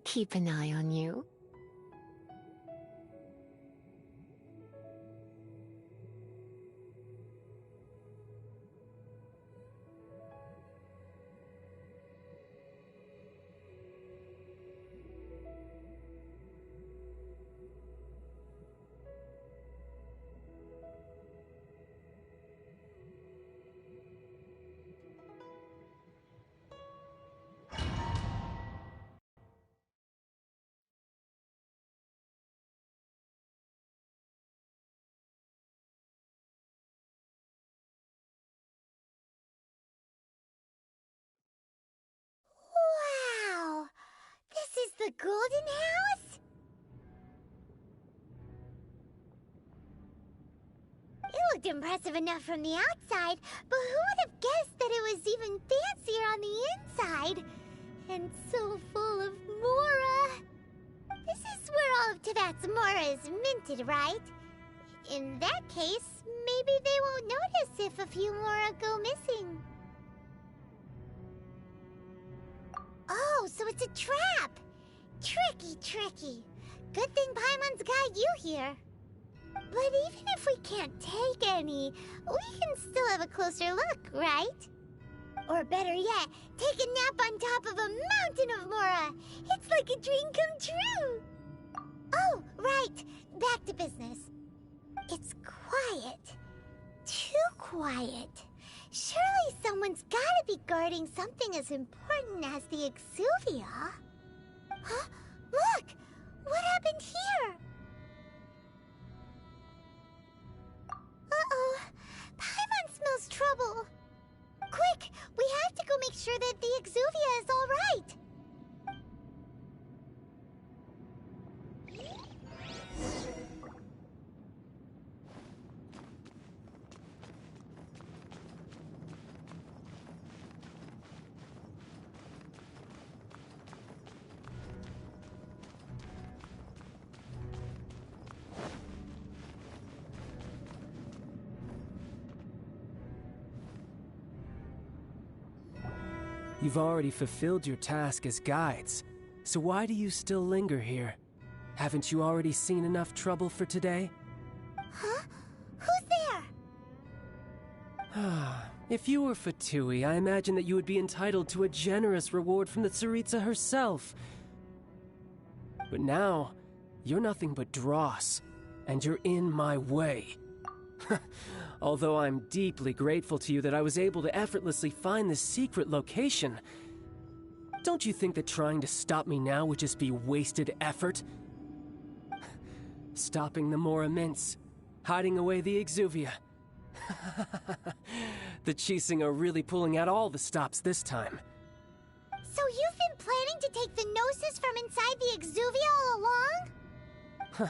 keep an eye on you. Wow! This is the Golden House? It looked impressive enough from the outside, but who would have guessed that it was even fancier on the inside? And so full of Mora. This is where all of Teyvat's Mora is minted, right? In that case, maybe they won't notice if a few Mora go missing. Oh, so it's a trap! Tricky, tricky. Good thing Paimon's got you here. But even if we can't take any, we can still have a closer look, right? Or better yet, take a nap on top of a mountain of Mora. It's like a dream come true. Oh, right. Back to business. It's quiet. Too quiet. Surely someone's gotta be guarding something as important as the Exuvia. Huh? Look! What happened here? Uh-oh. Paimon smells trouble. Quick! We have to go make sure that the Exuvia is all right. You've already fulfilled your task as guides, so why do you still linger here? Haven't you already seen enough trouble for today? Huh? Who's there? If you were Fatui, I imagine that you would be entitled to a generous reward from the Tsaritsa herself. But now, you're nothing but dross, and you're in my way. Although I'm deeply grateful to you that I was able to effortlessly find this secret location, don't you think that trying to stop me now would just be wasted effort? Stopping the Mora Mints, hiding away the Exuvia. The Chising are really pulling out all the stops this time. So you've been planning to take the Gnosis from inside the Exuvia all along?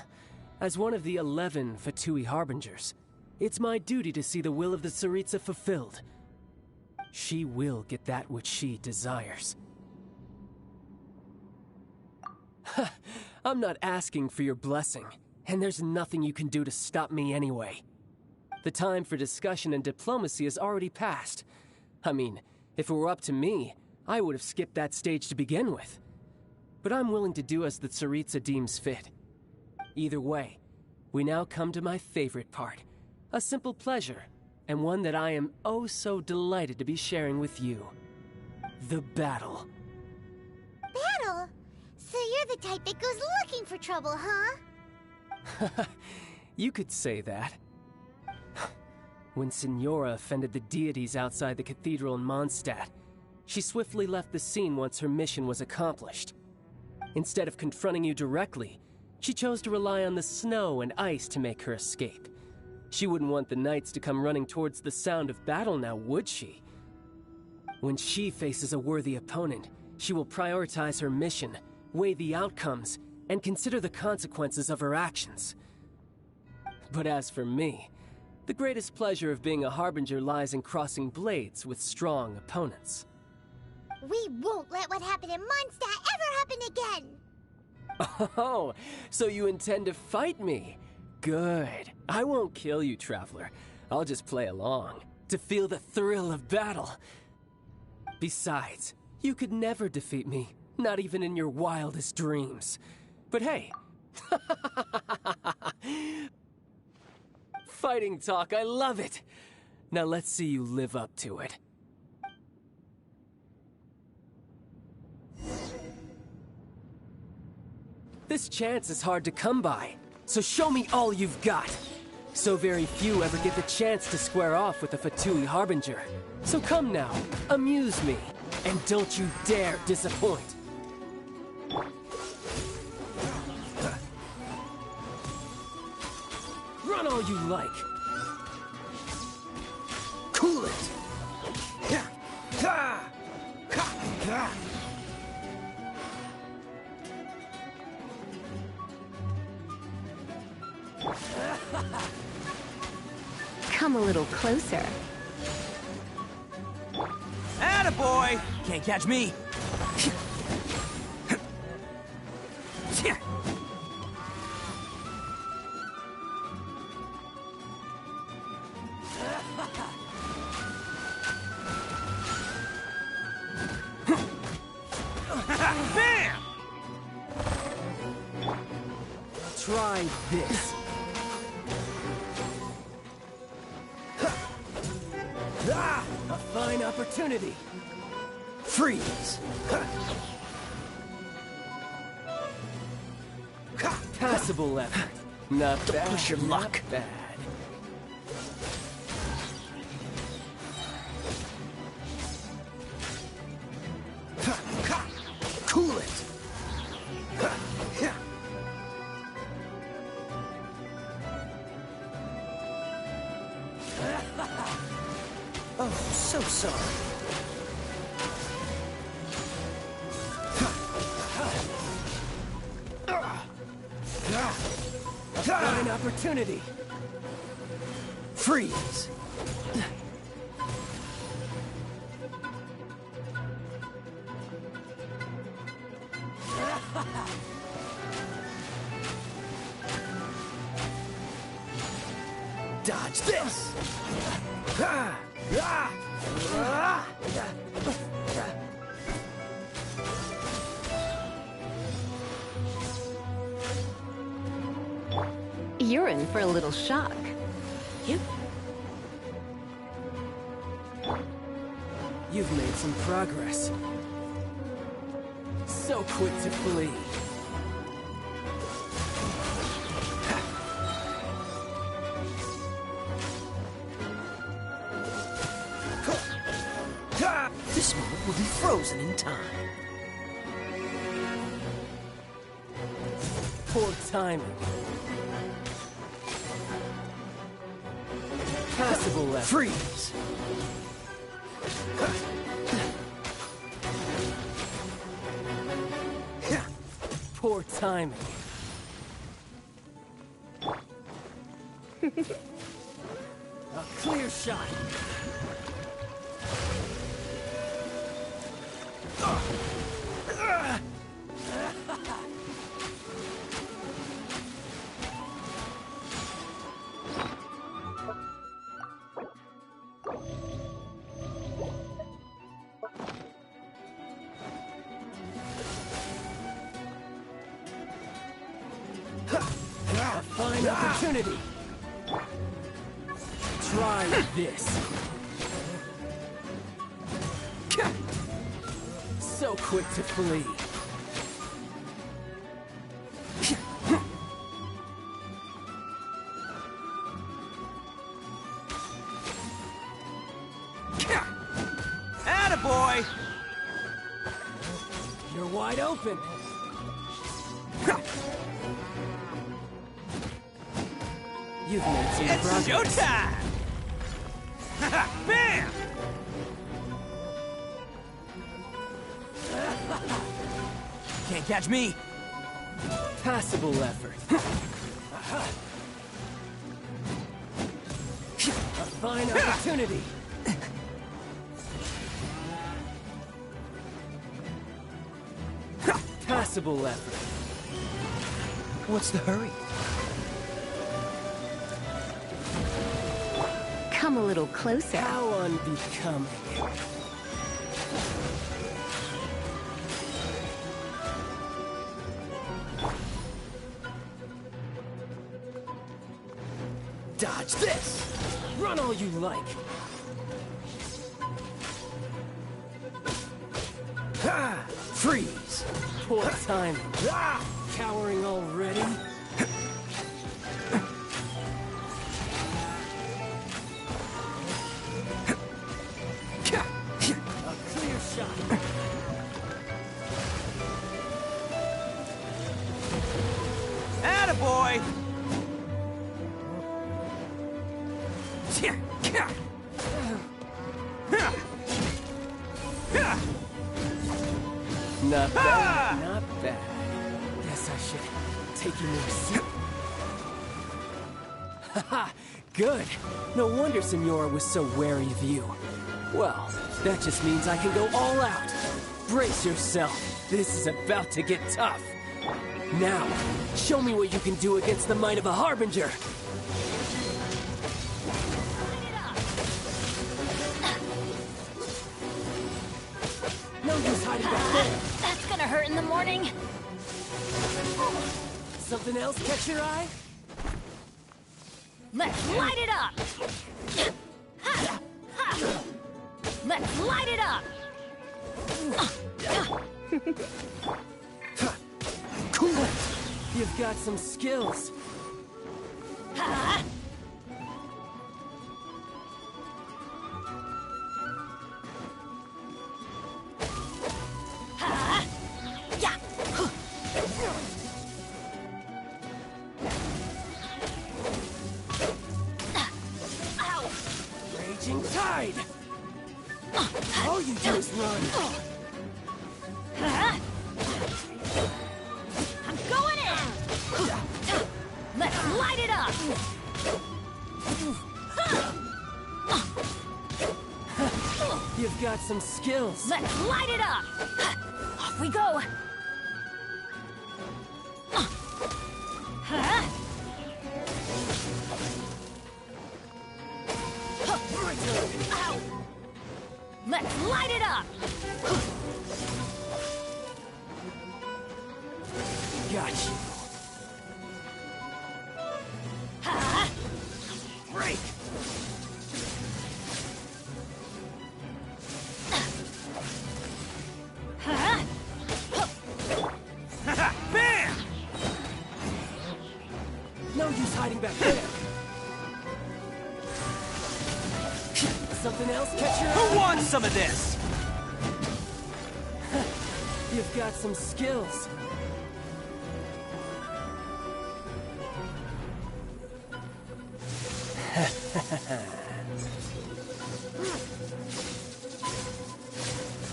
As one of the 11 Fatui Harbingers, it's my duty to see the will of the Tsaritsa fulfilled. She will get that which she desires. I'm not asking for your blessing, and there's nothing you can do to stop me anyway. The time for discussion and diplomacy has already passed. I mean, if it were up to me, I would have skipped that stage to begin with. But I'm willing to do as the Tsaritsa deems fit. Either way, we now come to my favorite part. A simple pleasure, and one that I am oh so delighted to be sharing with you. The battle. Battle? So you're the type that goes looking for trouble, huh? You could say that. When Signora offended the deities outside the cathedral in Mondstadt, she swiftly left the scene once her mission was accomplished. Instead of confronting you directly, she chose to rely on the snow and ice to make her escape. She wouldn't want the knights to come running towards the sound of battle now, would she? When she faces a worthy opponent, she will prioritize her mission, weigh the outcomes, and consider the consequences of her actions. But as for me, the greatest pleasure of being a Harbinger lies in crossing blades with strong opponents. We won't let what happened in Mondstadt ever happen again! Oh, so you intend to fight me? Good. I won't kill you, Traveler. I'll just play along, to feel the thrill of battle. Besides, you could never defeat me, Not even in your wildest dreams. But hey... Fighting talk, I love it! Now let's see you live up to it. This chance is hard to come by, so show me all you've got. So very few ever get the chance to square off with the Fatui Harbinger. So come now, amuse me, and don't you dare disappoint. Run all you like. Cool it. Come a little closer. Attaboy! Can't catch me. Bam! Try this. A fine opportunity. Freeze! Passable effort. Not Don't bad. push your luck. Not bad. Cool it! Oh, so sorry. A fine opportunity. Freeze! Dodge this! You're in for a little shock. Yep. You've made some progress. So quick to flee. This moment will be frozen in time. Poor timing. Passable effort. Freeze! Poor timing. A clear shot. A fine opportunity. Try this. So quick to flee. Attaboy! You're wide open. You've made some It's progress. showtime! Bam! Can't catch me. Passable effort. A fine opportunity. Passable effort. What's the hurry? Come a little closer. How unbecoming. Watch this! Run all you like. Ha! Freeze! Poor timing. Ah! Cowering already? A clear shot. Attaboy! Not bad, not bad. Guess I should take you more seriously. Haha, good. No wonder Senora was so wary of you. Well, that just means I can go all out. Brace yourself. This is about to get tough. Now, show me what you can do against the might of a Harbinger. No use hiding back there. That's gonna hurt in the morning. Something else catch your eye? Let's light it up. Ha! Ha! Let's light it up. Cool. You've got some skills. Ha! Ha! Yeah. Ow! Raging tide. All you do is run. Huh? I'm going in! Let's light it up! You've got some skills. Let's light it up! Off we go! Huh? Ow! Let's light it up! Got you. Huh? Break. Huh? Bam! No use hiding back there. Something else catch your Who eye? wants some of this? You've got some skills.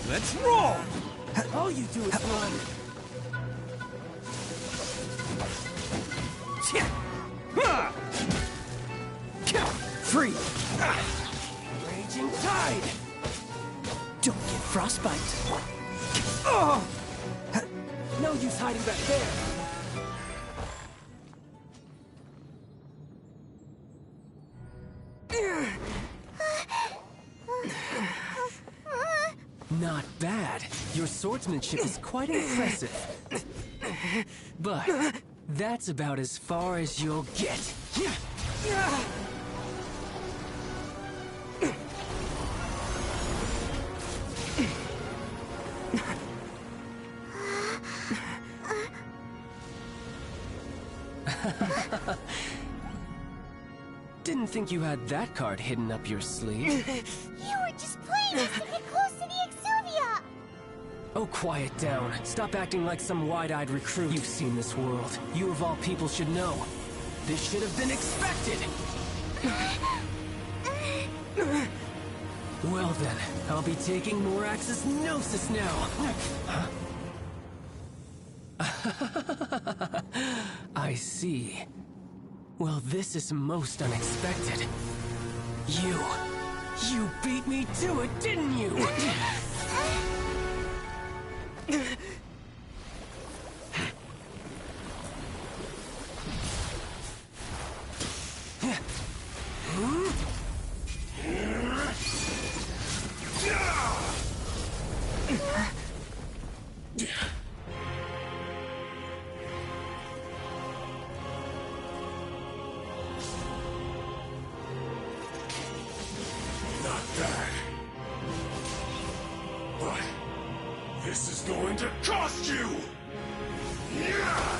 Let's roll! All you do is run. Free! Raging tide. Don't get frostbite. Oh! No use hiding back there. Not bad. Your swordsmanship is quite impressive. But that's about as far as you'll get. Didn't think you had that card hidden up your sleeve. You were just playing us to get close to the Exuvia! Oh, quiet down. Stop acting like some wide-eyed recruit. You've seen this world. You of all people should know. This should have been expected! Well then, I'll be taking more Axis Gnosis now! I see. Well, this is most unexpected. You beat me to it, didn't you? This is going to cost you! Yeah!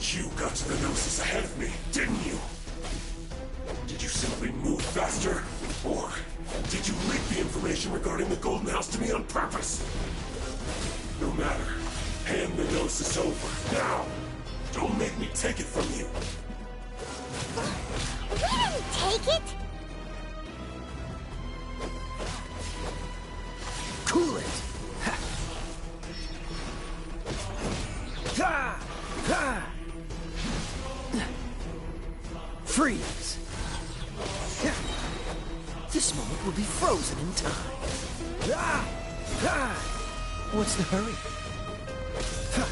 You got to the Gnosis ahead of me, didn't you? Did you simply move faster? Or did you leak the information regarding the Golden House to me on purpose? No matter. Hand the Gnosis over, now! Don't make me take it from you! We didn't take it! Cool it! Ha! Ha! Freeze! This moment will be frozen in time. Ah! Ah! What's the hurry? Ha!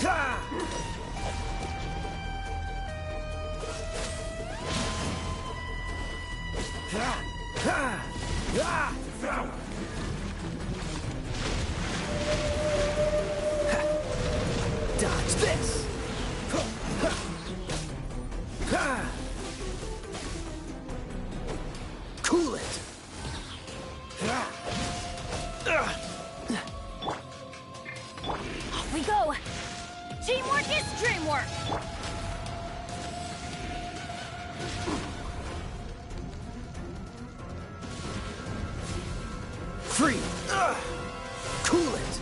Ha! Ha! Ha! Ah! Dodge this! Cool it! Off we go! Teamwork is dreamwork! Free! Cool it!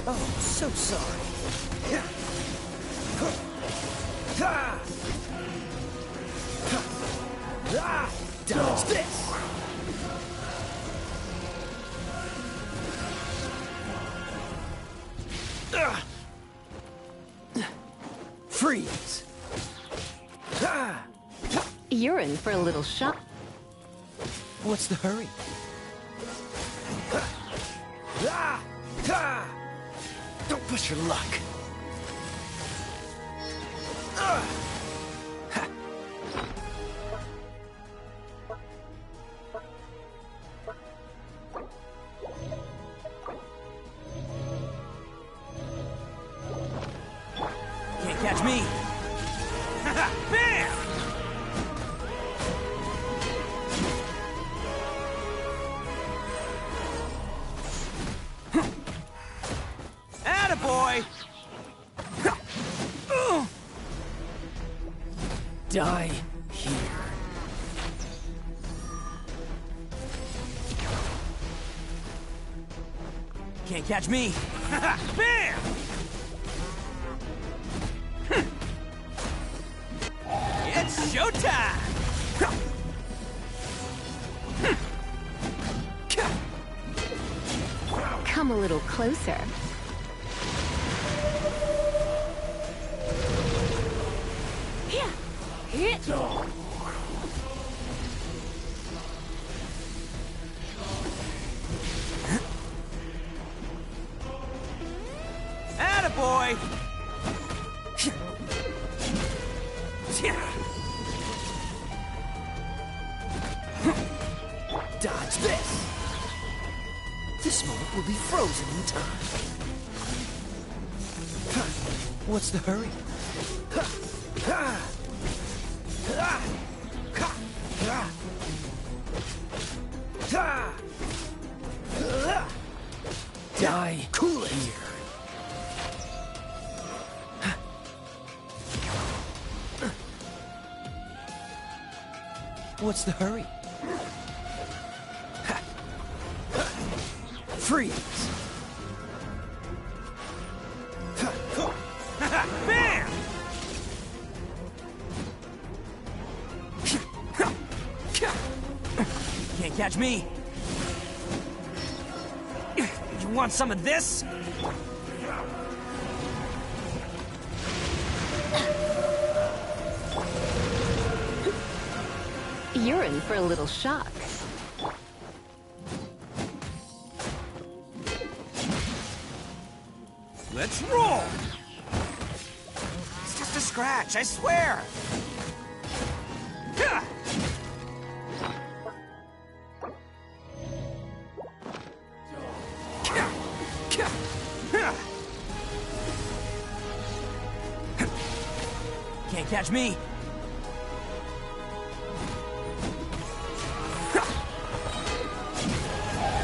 Oh, so sorry. Dodge this! Freeze! You're in for a little shock. What's the hurry? Don't push your luck. Can't catch me. Bam! Attaboy! Die here. Can't catch me. Bam! It's showtime! Come a little closer. Hit! Attaboy! Dodge this! This moment will be frozen in time. What's the hurry? Die cool here. What's the hurry? Freeze! Bam! Can't catch me. You want some of this? You're in for a little shock. Let's roll! It's just a scratch, I swear! Gah! Can't catch me!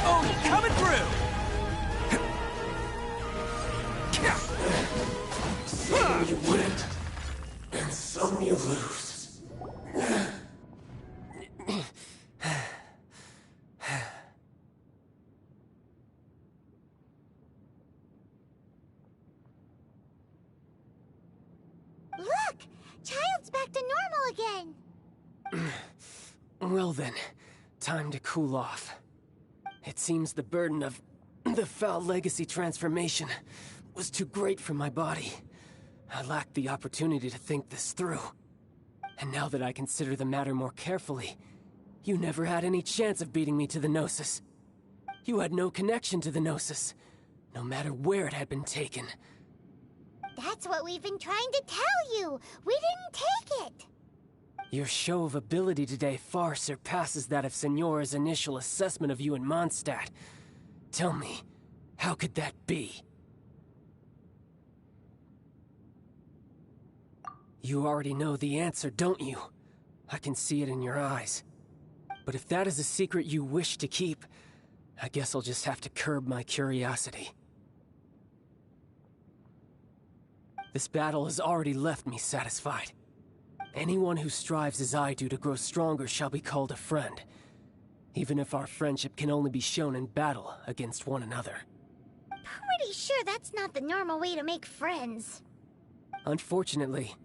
Oh, coming through! Some you win, and some you lose. Look! Childe's back to normal again! Well then, time to cool off. It seems the burden of the foul legacy transformation was too great for my body. I lacked the opportunity to think this through. And now that I consider the matter more carefully, you never had any chance of beating me to the Gnosis. You had no connection to the Gnosis, no matter where it had been taken. That's what we've been trying to tell you! We didn't take it! Your show of ability today far surpasses that of Signora's initial assessment of you in Mondstadt. Tell me, how could that be? You already know the answer, don't you? I can see it in your eyes. But if that is a secret you wish to keep, I guess I'll just have to curb my curiosity. This battle has already left me satisfied. Anyone who strives as I do to grow stronger shall be called a friend, even if our friendship can only be shown in battle against one another. Pretty sure that's not the normal way to make friends. Unfortunately,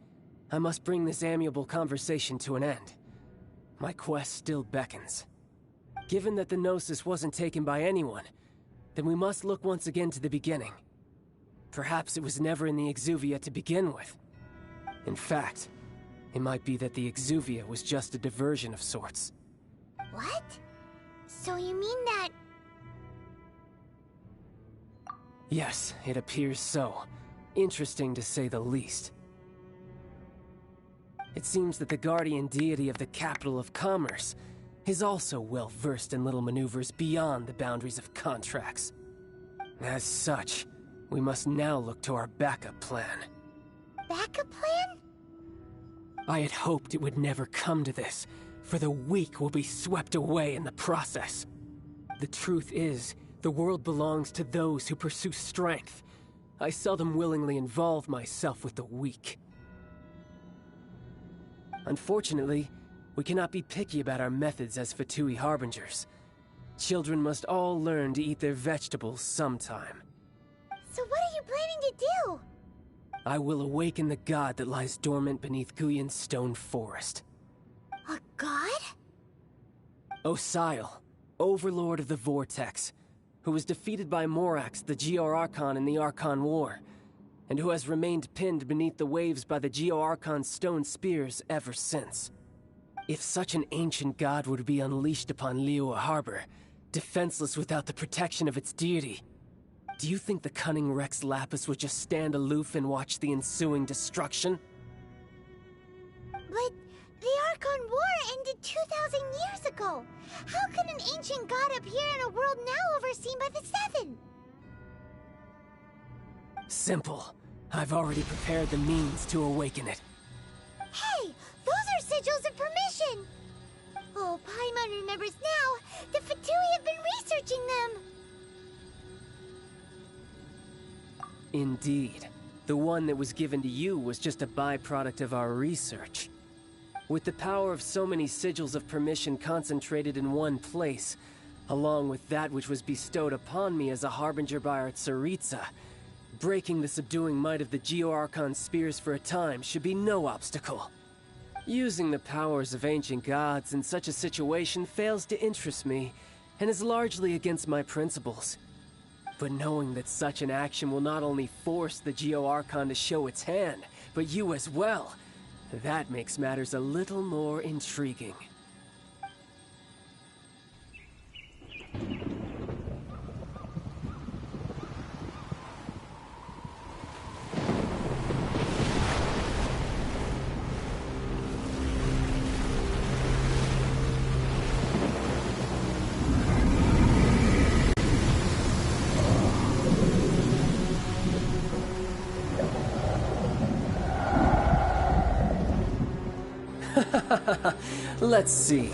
I must bring this amiable conversation to an end. My quest still beckons. Given that the Gnosis wasn't taken by anyone, then we must look once again to the beginning. Perhaps it was never in the Exuvia to begin with. In fact, it might be that the Exuvia was just a diversion of sorts. What? So you mean that... Yes, it appears so. Interesting to say the least. It seems that the guardian deity of the capital of commerce is also well versed in little maneuvers beyond the boundaries of contracts. As such, we must now look to our backup plan. Backup plan? I had hoped it would never come to this, for the weak will be swept away in the process. The truth is, the world belongs to those who pursue strength. I seldom willingly involve myself with the weak. Unfortunately, we cannot be picky about our methods as Fatui Harbingers. Children must all learn to eat their vegetables sometime. So what are you planning to do? I will awaken the god that lies dormant beneath Guyon's stone forest. A god? Osile, overlord of the Vortex, who was defeated by Morax, the Geo-Archon in the Archon War, and who has remained pinned beneath the waves by the Geo-Archon's stone spears ever since. If such an ancient god were to be unleashed upon Liyue Harbor, defenseless without the protection of its deity, do you think the cunning Rex Lapis would just stand aloof and watch the ensuing destruction? But the Archon War ended 2,000 years ago. How could an ancient god appear in a world now overseen by the Seven? Simple. I've already prepared the means to awaken it. Hey, those are sigils of permission! Oh, Paimon remembers now. The Fatui have been researching them. Indeed. The one that was given to you was just a byproduct of our research. With the power of so many sigils of permission concentrated in one place, along with that which was bestowed upon me as a harbinger by our Tsaritsa, breaking the subduing might of the Geo-Archon spears for a time should be no obstacle. Using the powers of ancient gods in such a situation fails to interest me, and is largely against my principles. But knowing that such an action will not only force the Geo-Archon to show its hand, but you as well, that makes matters a little more intriguing. Let's see.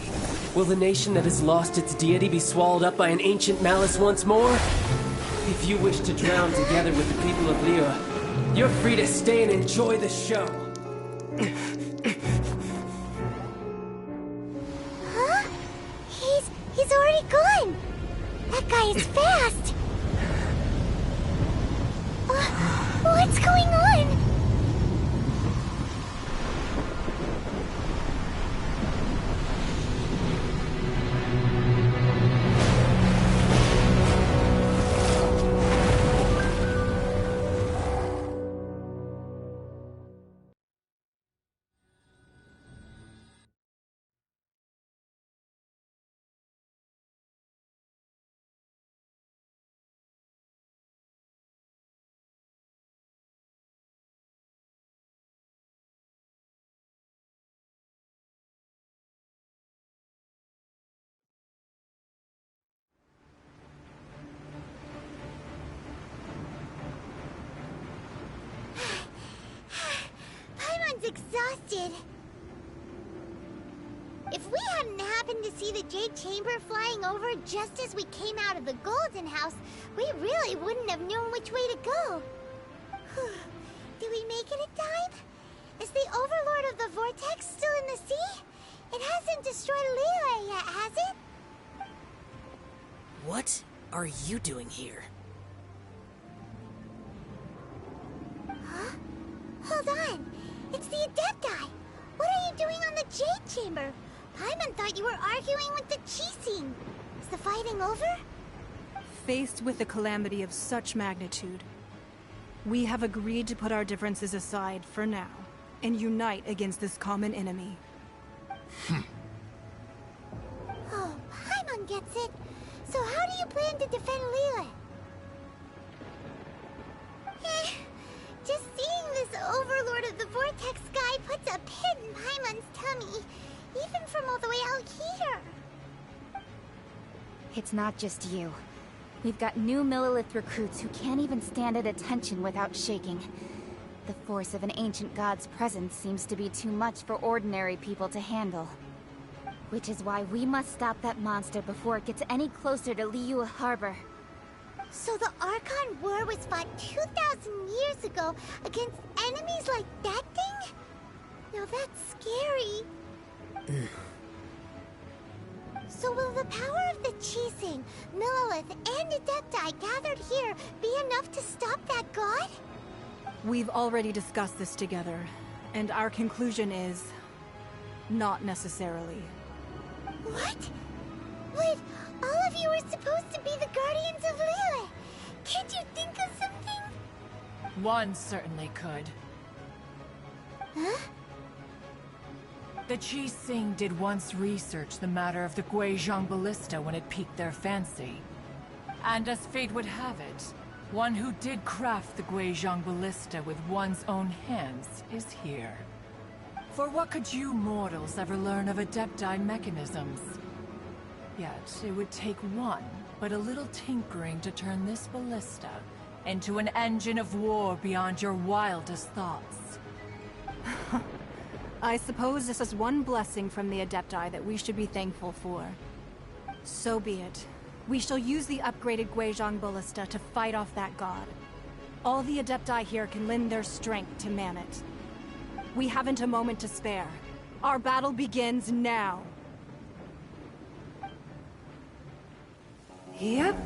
Will the nation that has lost its deity be swallowed up by an ancient malice once more? If you wish to drown together with the people of Liyue, you're free to stay and enjoy the show. Huh? He's already gone! That guy is fast! What's going on? Exhausted. If we hadn't happened to see the Jade Chamber flying over just as we came out of the Golden House, we really wouldn't have known which way to go. Did we make it in time? Is the Overlord of the Vortex still in the sea? It hasn't destroyed Liyue yet, has it? What are you doing here? Huh? Hold on. It's the Adepti! What are you doing on the Jade Chamber? Paimon thought you were arguing with the Qixing. Is the fighting over? Faced with a calamity of such magnitude, we have agreed to put our differences aside for now and unite against this common enemy. Oh, Paimon gets it. So how do you plan to defend Liyue? Just seeing this Overlord of the Vortex guy puts a pit in Paimon's tummy, even from all the way out here. It's not just you. We've got new Millelith recruits who can't even stand at attention without shaking. The force of an ancient god's presence seems to be too much for ordinary people to handle. Which is why we must stop that monster before it gets any closer to Liyue Harbor. So the Archon War was fought 2,000 years ago against enemies like that thing? Now that's scary. So will the power of the Qixing, Millelith, and Adepti gathered here be enough to stop that god? We've already discussed this together, and our conclusion is... not necessarily. What? But all of you are supposed to be the Guardians of Liyue. Can't you think of something? One certainly could. Huh? The Qixing did once research the matter of the Guizhong Ballista when it piqued their fancy. And as fate would have it, one who did craft the Guizhong Ballista with one's own hands is here. For what could you mortals ever learn of Adepti mechanisms? Yet, it would take one, but a little tinkering to turn this ballista into an engine of war beyond your wildest thoughts. I suppose this is one blessing from the Adepti that we should be thankful for. So be it. We shall use the upgraded Guizhong Ballista to fight off that god. All the Adepti here can lend their strength to man it. We haven't a moment to spare. Our battle begins now. Yep.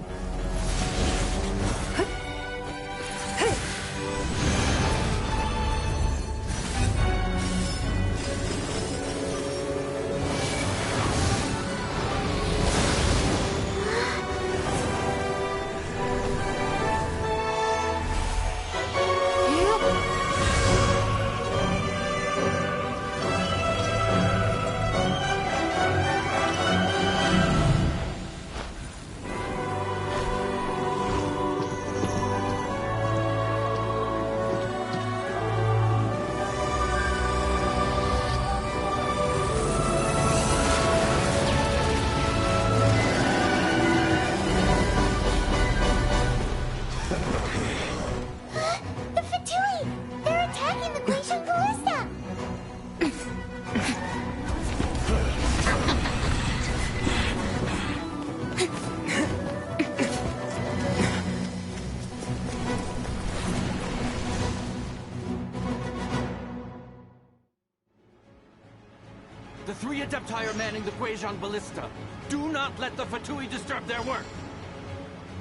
Adepti are manning the Guizhong Ballista. Do not let the Fatui disturb their work.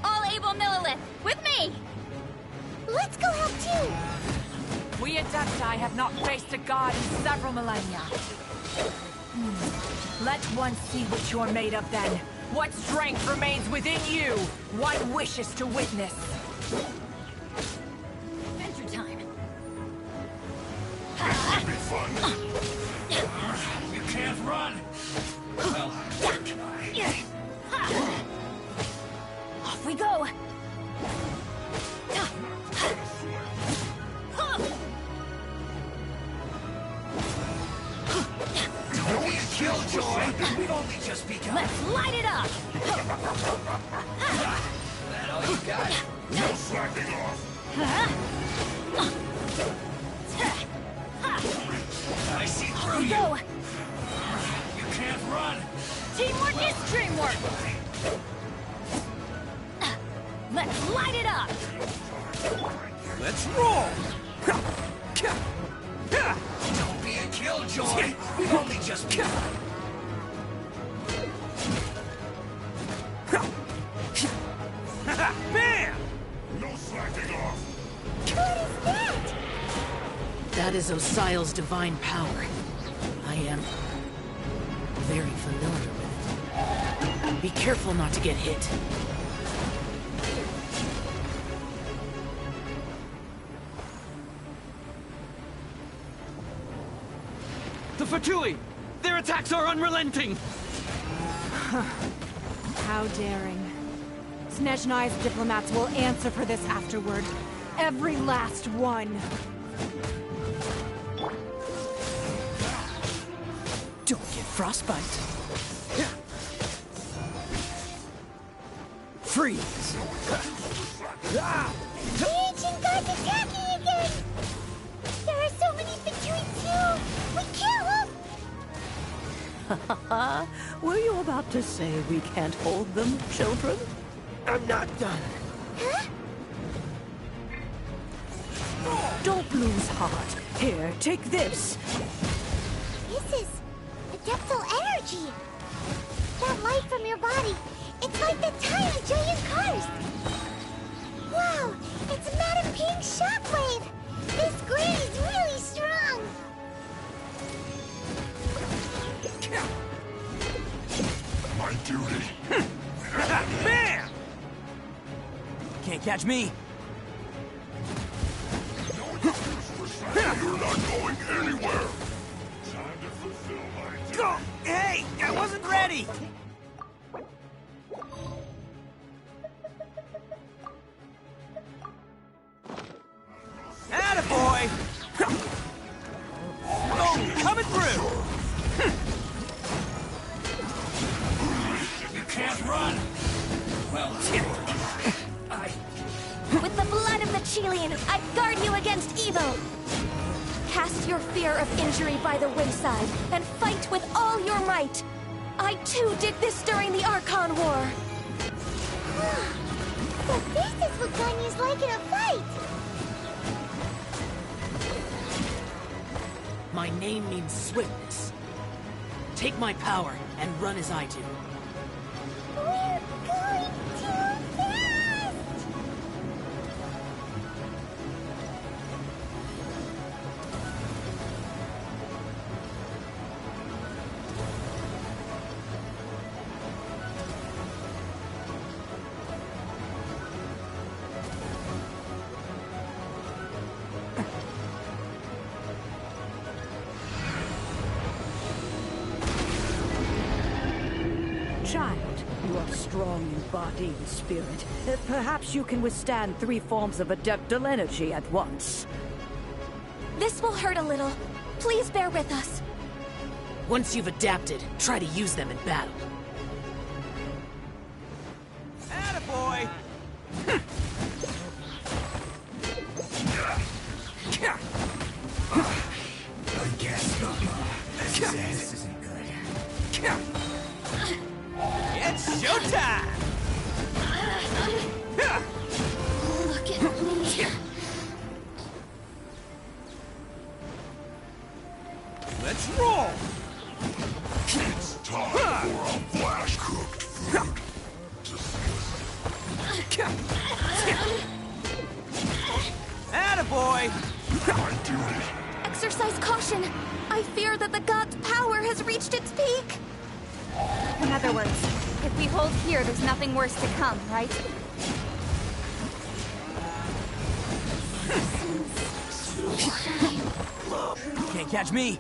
All able Millilith, with me! Let's go help too! We Adepti have not faced a god in several millennia. Let one see what you're made of then. What strength remains within you? What wishes to witness? Adventure time. This will be fun. You can't run. Well, can I? Off we go! Don't be a killjoy! We've only just begun. Let's light it up! That all you got? No slacking off. I see through We you! go! You can't run. Teamwork is dreamwork! Let's light it up! Let's roll! Don't be a killjoy! We've only just begun. Bam! No slacking off. What is that? That is Osial's divine power. I am very familiar with it. Be careful not to get hit. The Fatui! Their attacks are unrelenting! How daring. Snezhnai's diplomats will answer for this afterward. Every last one. Don't get frostbite. Freeze! The ancient god's attacking again! There are so many Fatui too! We kill them! Were you about to say we can't hold them, children? I'm not done. Huh? Don't lose heart. Here, take this. This is adeptal energy! That light from your body, it's like the tiny giant cars! Wow! It's Madame Pink's shockwave! This grid is really strong! My duty. Bam! Can't catch me. You're not going anywhere. Time to fulfill my duty. Go! Hey! I wasn't ready! Attaboy! Oh, coming through! You can't run. Well, With the blood of the Chilean, I guard you against evil! Cast your fear of injury by the wayside, and fight with all your might! I too did this during the Archon War! So this is what Ganyu's like in a fight! My name means swiftness. Take my power and run as I do. We're going too fast! Child, you are strong in body and spirit. Perhaps you can withstand 3 forms of adeptal energy at once. This will hurt a little. Please bear with us. Once you've adapted, try to use them in battle. attaboy! I guess not. This isn't good. It's showtime! Look at me. Let's roll! destruction. I fear that the god's power has reached its peak. In other words, if we hold here, there's nothing worse to come, right? Can't catch me.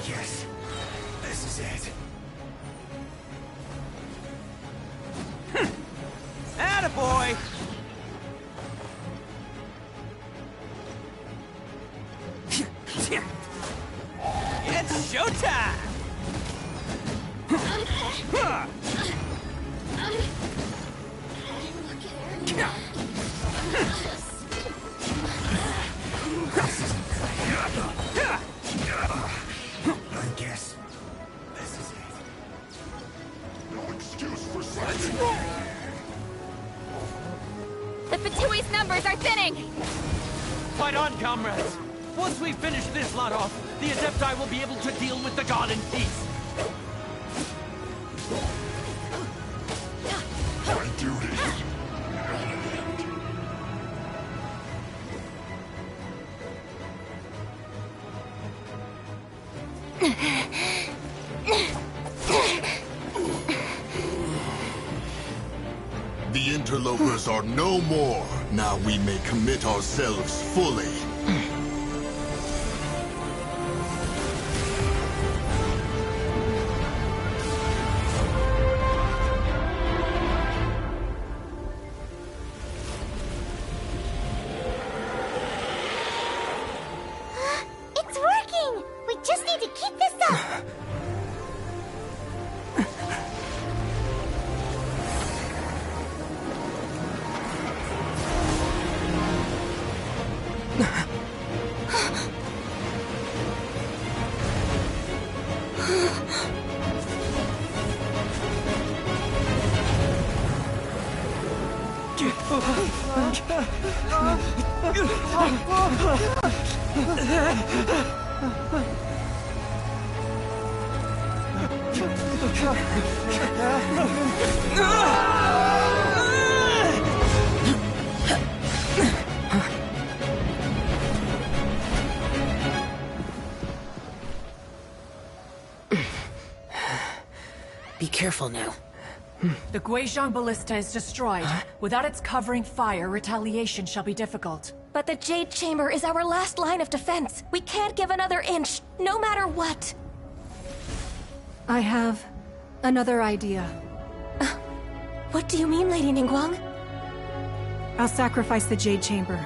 Yes, this is it. Attaboy! It's showtime! I guess this is it. No excuse for sliding. The Fatui's numbers are thinning! Fight on, comrades! Once we finish this lot off, the Adepti will be able to deal with the god in peace. My duty. The interlopers are no more. Now we may commit ourselves fully. It's working! We just need to keep this up! Be careful now. The Guizhong Ballista is destroyed. Without its covering fire, retaliation shall be difficult. But the Jade Chamber is our last line of defense. We can't give another inch, no matter what. I have another idea. What do you mean, Lady Ningguang? I'll sacrifice the Jade Chamber.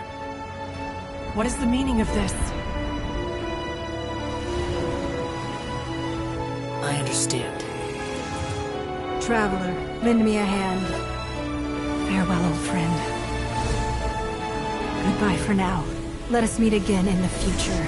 What is the meaning of this? I understand. Traveler, lend me a hand. Farewell, old friend. Goodbye for now. Let us meet again in the future.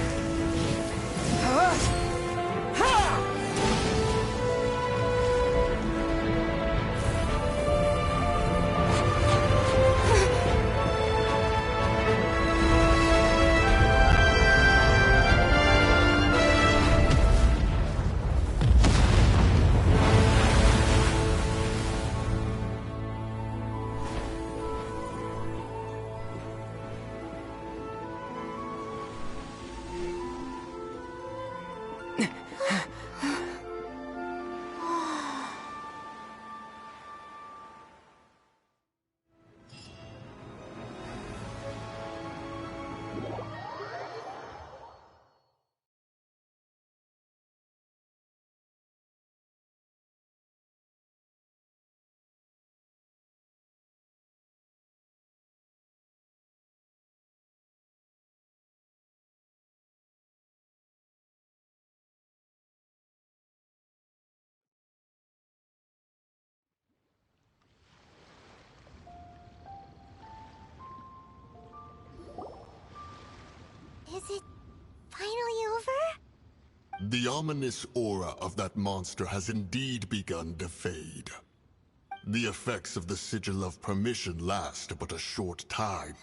Is it finally over? The ominous aura of that monster has indeed begun to fade. The effects of the Sigil of Permission last but a short time.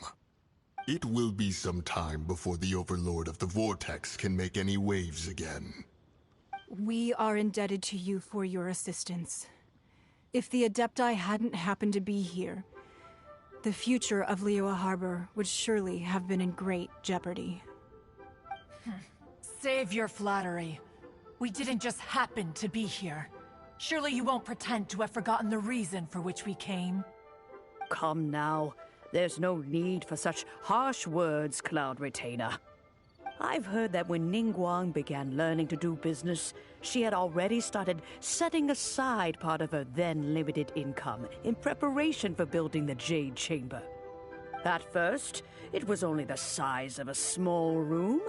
It will be some time before the Overlord of the Vortex can make any waves again. we are indebted to you for your assistance. If the Adepti hadn't happened to be here, the future of Liyue Harbor would surely have been in great jeopardy. Save your flattery. We didn't just happen to be here. Surely you won't pretend to have forgotten the reason for which we came. Come now. There's no need for such harsh words, Cloud Retainer. I've heard that when Ningguang began learning to do business, she had already started setting aside part of her then limited income in preparation for building the Jade Chamber. At first, it was only the size of a small room,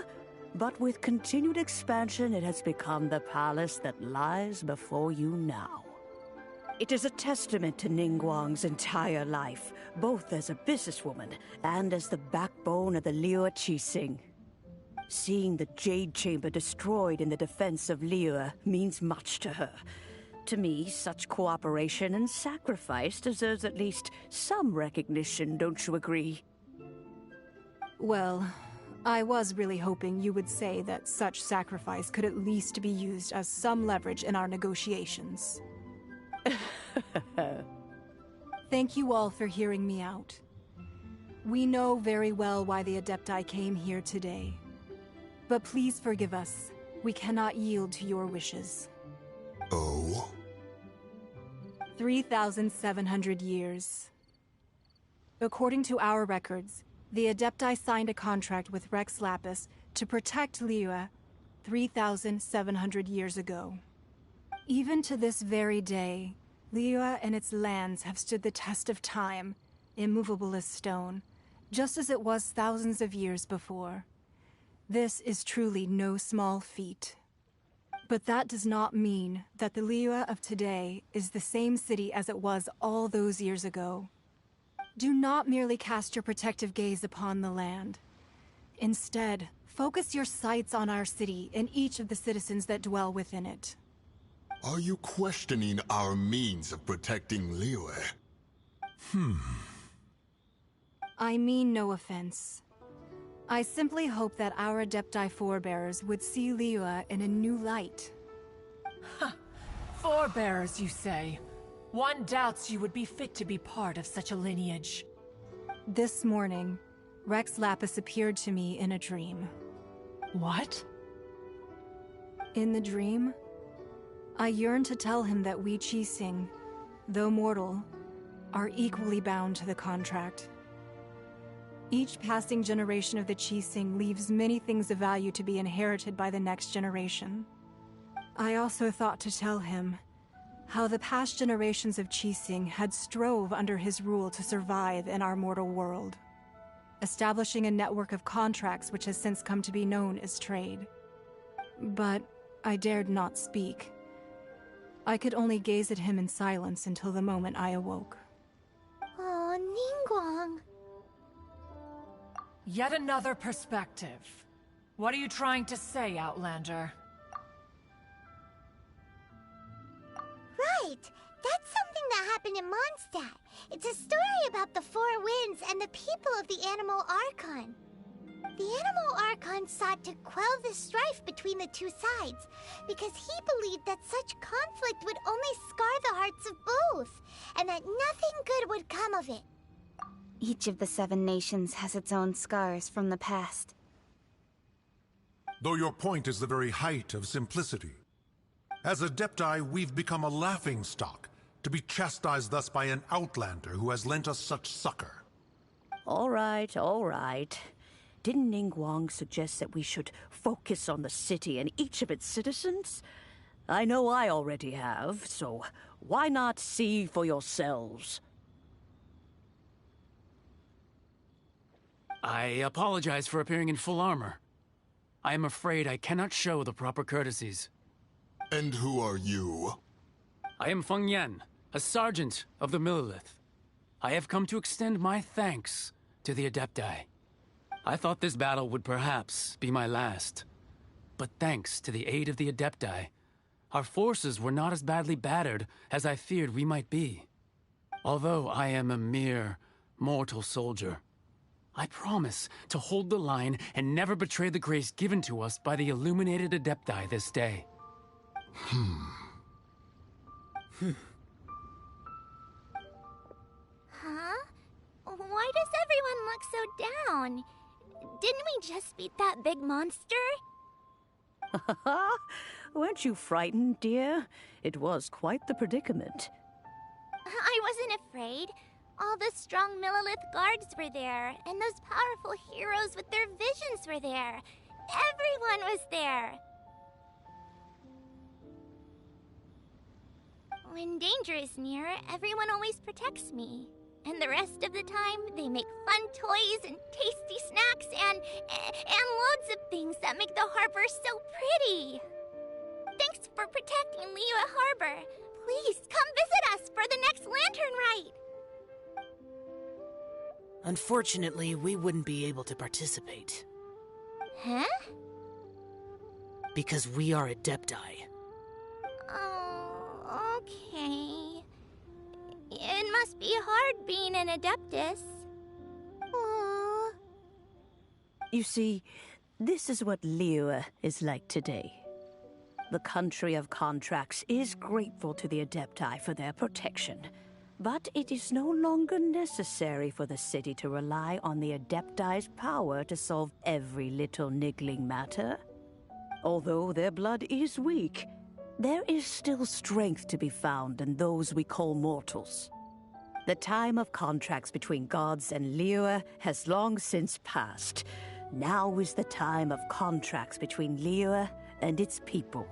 but with continued expansion, it has become the palace that lies before you now. It is a testament to Ningguang's entire life, both as a businesswoman and as the backbone of the Liyue Qixing. Seeing the Jade Chamber destroyed in the defense of Liyue means much to her. To me, such cooperation and sacrifice deserves at least some recognition, don't you agree? Well, I was really hoping you would say that such sacrifice could at least be used as some leverage in our negotiations. Thank you all for hearing me out. We know very well why the Adepti came here today. But please forgive us. We cannot yield to your wishes. Oh? 3,700 years. According to our records, the Adepti signed a contract with Rex Lapis to protect Liyue 3,700 years ago. Even to this very day, Liyue and its lands have stood the test of time, immovable as stone, just as it was thousands of years before. This is truly no small feat. But that does not mean that the Liyue of today is the same city as it was all those years ago. Do not merely cast your protective gaze upon the land. Instead, focus your sights on our city and each of the citizens that dwell within it. Are you questioning our means of protecting Liyue? I mean no offense. I simply hope that our Adepti forebears would see Liyue in a new light. Forebears, you say? One doubts you would be fit to be part of such a lineage. This morning, Rex Lapis appeared to me in a dream. What? In the dream, I yearned to tell him that we Qixing, though mortal, are equally bound to the contract. Each passing generation of the Qixing leaves many things of value to be inherited by the next generation. I also thought to tell him how the past generations of Qixing had strove under his rule to survive in our mortal world, establishing a network of contracts which has since come to be known as trade. But I dared not speak. I could only gaze at him in silence until the moment I awoke. Oh, Ningguang. Yet another perspective. What are you trying to say, Outlander? Right! That's something that happened in Mondstadt. It's a story about the Four Winds and the people of the Animal Archon. The Animal Archon sought to quell the strife between the two sides, because he believed that such conflict would only scar the hearts of both, and that nothing good would come of it. Each of the 7 nations has its own scars from the past. Though your point is the very height of simplicity. As Adepti, we've become a laughingstock, to be chastised thus by an outlander who has lent us such succor. All right, all right. Didn't Ningguang suggest that we should focus on the city and each of its citizens? I know I already have, so why not see for yourselves? I apologize for appearing in full armor. I am afraid I cannot show the proper courtesies. And who are you? I am Feng Yan, a sergeant of the Millelith. I have come to extend my thanks to the Adepti. I thought this battle would perhaps be my last. But thanks to the aid of the Adepti, our forces were not as badly battered as I feared we might be. Although I am a mere mortal soldier, I promise to hold the line and never betray the grace given to us by the illuminated Adepti this day. Huh? Why does everyone look so down? Didn't we just beat that big monster? Weren't you frightened, dear? It was quite the predicament. I wasn't afraid. All the strong Millilith guards were there, and those powerful heroes with their visions were there. Everyone was there. When danger is near, everyone always protects me. And the rest of the time, they make fun toys and tasty snacks and loads of things that make the harbor so pretty. Thanks for protecting Liyue Harbor. Please come visit us for the next lantern rite. Unfortunately, we wouldn't be able to participate. Huh? Because we are Adepti. Oh, okay. It must be hard being an Adeptus. Aww. You see, this is what Liyue is like today. The country of contracts is grateful to the Adepti for their protection, but it is no longer necessary for the city to rely on the Adepti's power to solve every little niggling matter. Although their blood is weak, there is still strength to be found in those we call mortals. The time of contracts between gods and Liyue has long since passed. Now is the time of contracts between Liyue and its people.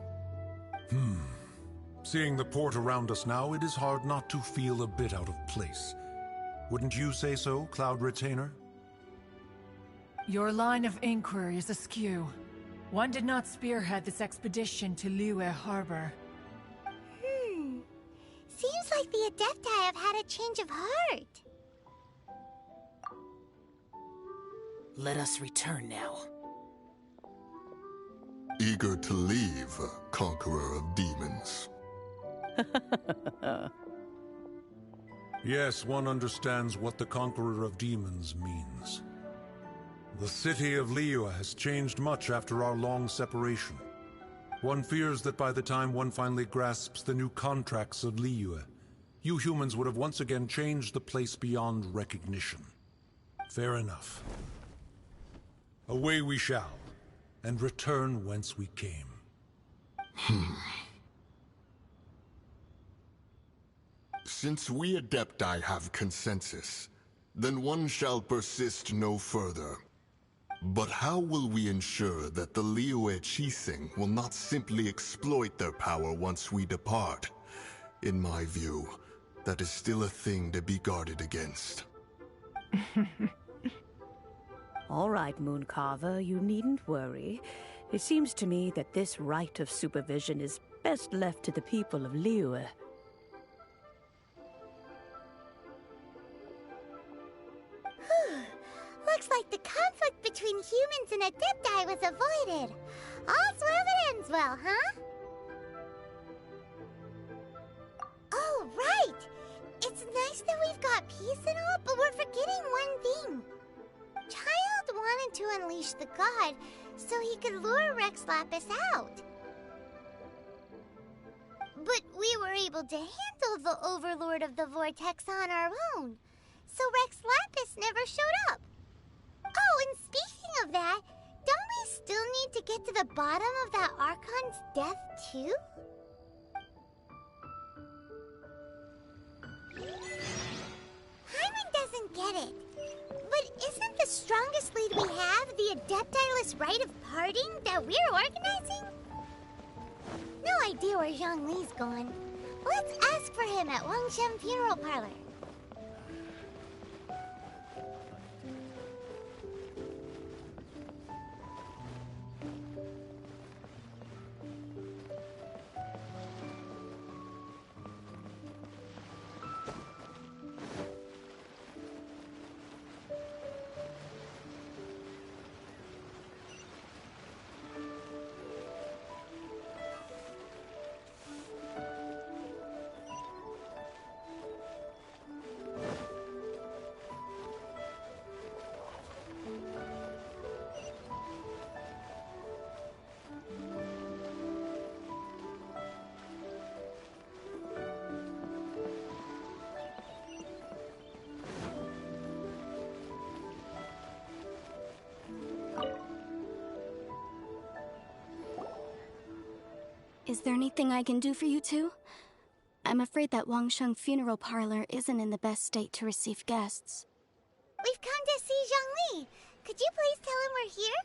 Seeing the port around us now, it is hard not to feel a bit out of place. Wouldn't you say so, Cloud Retainer? Your line of inquiry is askew. One did not spearhead this expedition to Liyue Harbor. Seems like the Adepti have had a change of heart. Let us return now. Eager to leave, Conqueror of Demons. Yes, one understands what the Conqueror of Demons means. The city of Liyue has changed much after our long separation. One fears that by the time one finally grasps the new contracts of Liyue, you humans would have once again changed the place beyond recognition. Fair enough. Away we shall, and return whence we came. Since we Adepti have consensus, then one shall persist no further. But how will we ensure that the Liyue Qixing will not simply exploit their power once we depart? In my view, that is still a thing to be guarded against. All right, Mooncarver, you needn't worry. It seems to me that this right of supervision is best left to the people of Liyue. Looks like the conflict between humans and Adepti was avoided. All's well that ends well, huh? Oh, right! It's nice that we've got peace and all, but we're forgetting one thing. Childe wanted to unleash the god so he could lure Rex Lapis out. But we were able to handle the Overlord of the Vortex on our own, so Rex Lapis never showed up. Oh, and speaking of that, don't we still need to get to the bottom of that Archon's death, too? Paimon doesn't get it. But isn't the strongest lead we have the Adepti-less rite of parting that we're organizing? No idea where Zhongli's gone. Let's ask for him at Wangshen Funeral Parlor. Is there anything I can do for you two? I'm afraid that Wangsheng funeral parlor isn't in the best state to receive guests. We've come to see Zhongli. Could you please tell him we're here?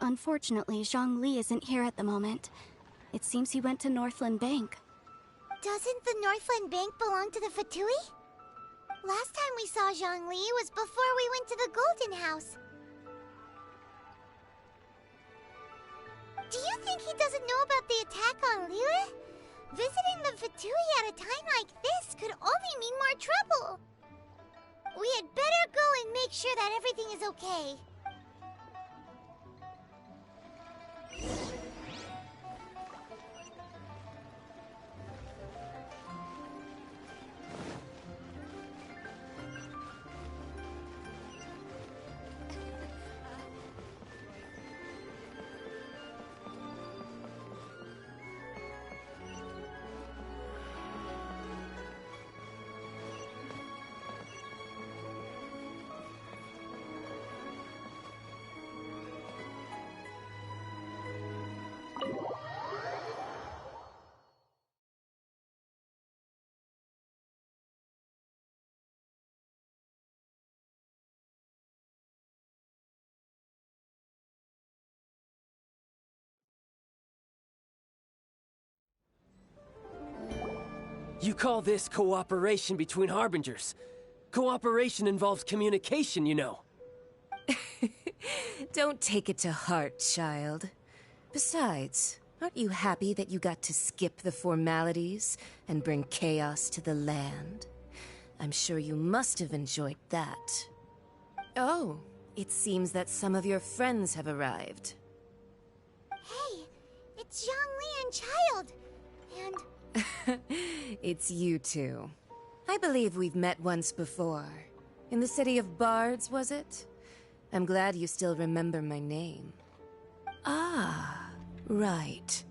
Unfortunately, Zhongli isn't here at the moment. It seems he went to Northland Bank. Doesn't the Northland Bank belong to the Fatui? Last time we saw Zhongli was before we went to the Golden House. Do you think he doesn't know about the attack on Liyue? Visiting the Fatui at a time like this could only mean more trouble. We had better go and make sure that everything is okay. You call this cooperation between Harbingers? Cooperation involves communication, you know. Don't take it to heart, child. Besides, aren't you happy that you got to skip the formalities and bring chaos to the land? I'm sure you must have enjoyed that. Oh, it seems that some of your friends have arrived. Hey, it's Zhongli and Childe. And... It's you two. I believe we've met once before. In the city of Bards, was it? I'm glad you still remember my name. Ah, right.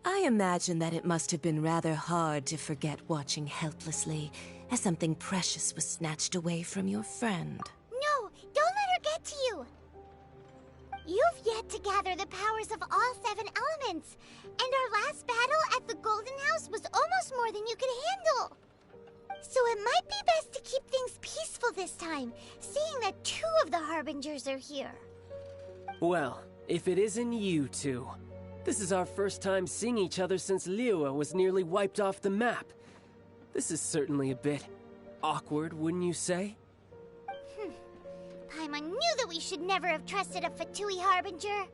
I imagine that it must have been rather hard to forget watching helplessly as something precious was snatched away from your friend. No, don't let her get to you! You've yet to gather the powers of all 7 elements, and our last battle at the Golden House was almost more than you could handle. So it might be best to keep things peaceful this time, seeing that 2 of the Harbingers are here. Well, if it isn't you two. This is our first time seeing each other since Liyue was nearly wiped off the map. This is certainly a bit awkward, wouldn't you say? Paimon knew that we should never have trusted a Fatui Harbinger.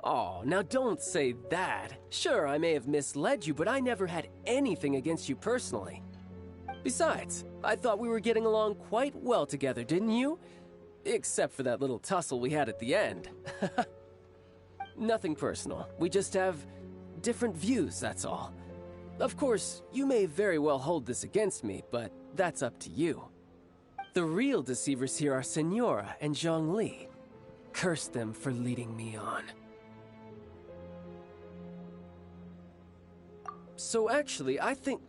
Oh, now don't say that. Sure, I may have misled you, but I never had anything against you personally. Besides, I thought we were getting along quite well together, didn't you? Except for that little tussle we had at the end. Nothing personal. We just have different views, that's all. Of course, you may very well hold this against me, but that's up to you. The real deceivers here are Senora and Zhongli. Curse them for leading me on. So actually, I think...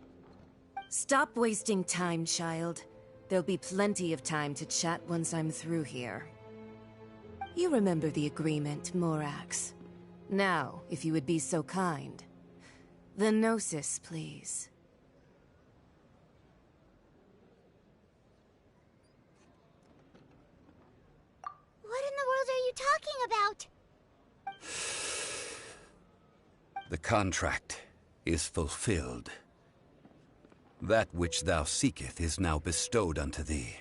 Stop wasting time, child. There'll be plenty of time to chat once I'm through here. You remember the agreement, Morax. Now, if you would be so kind. The Gnosis, please. What in the world are you talking about? The contract is fulfilled. That which thou seeketh is now bestowed unto thee.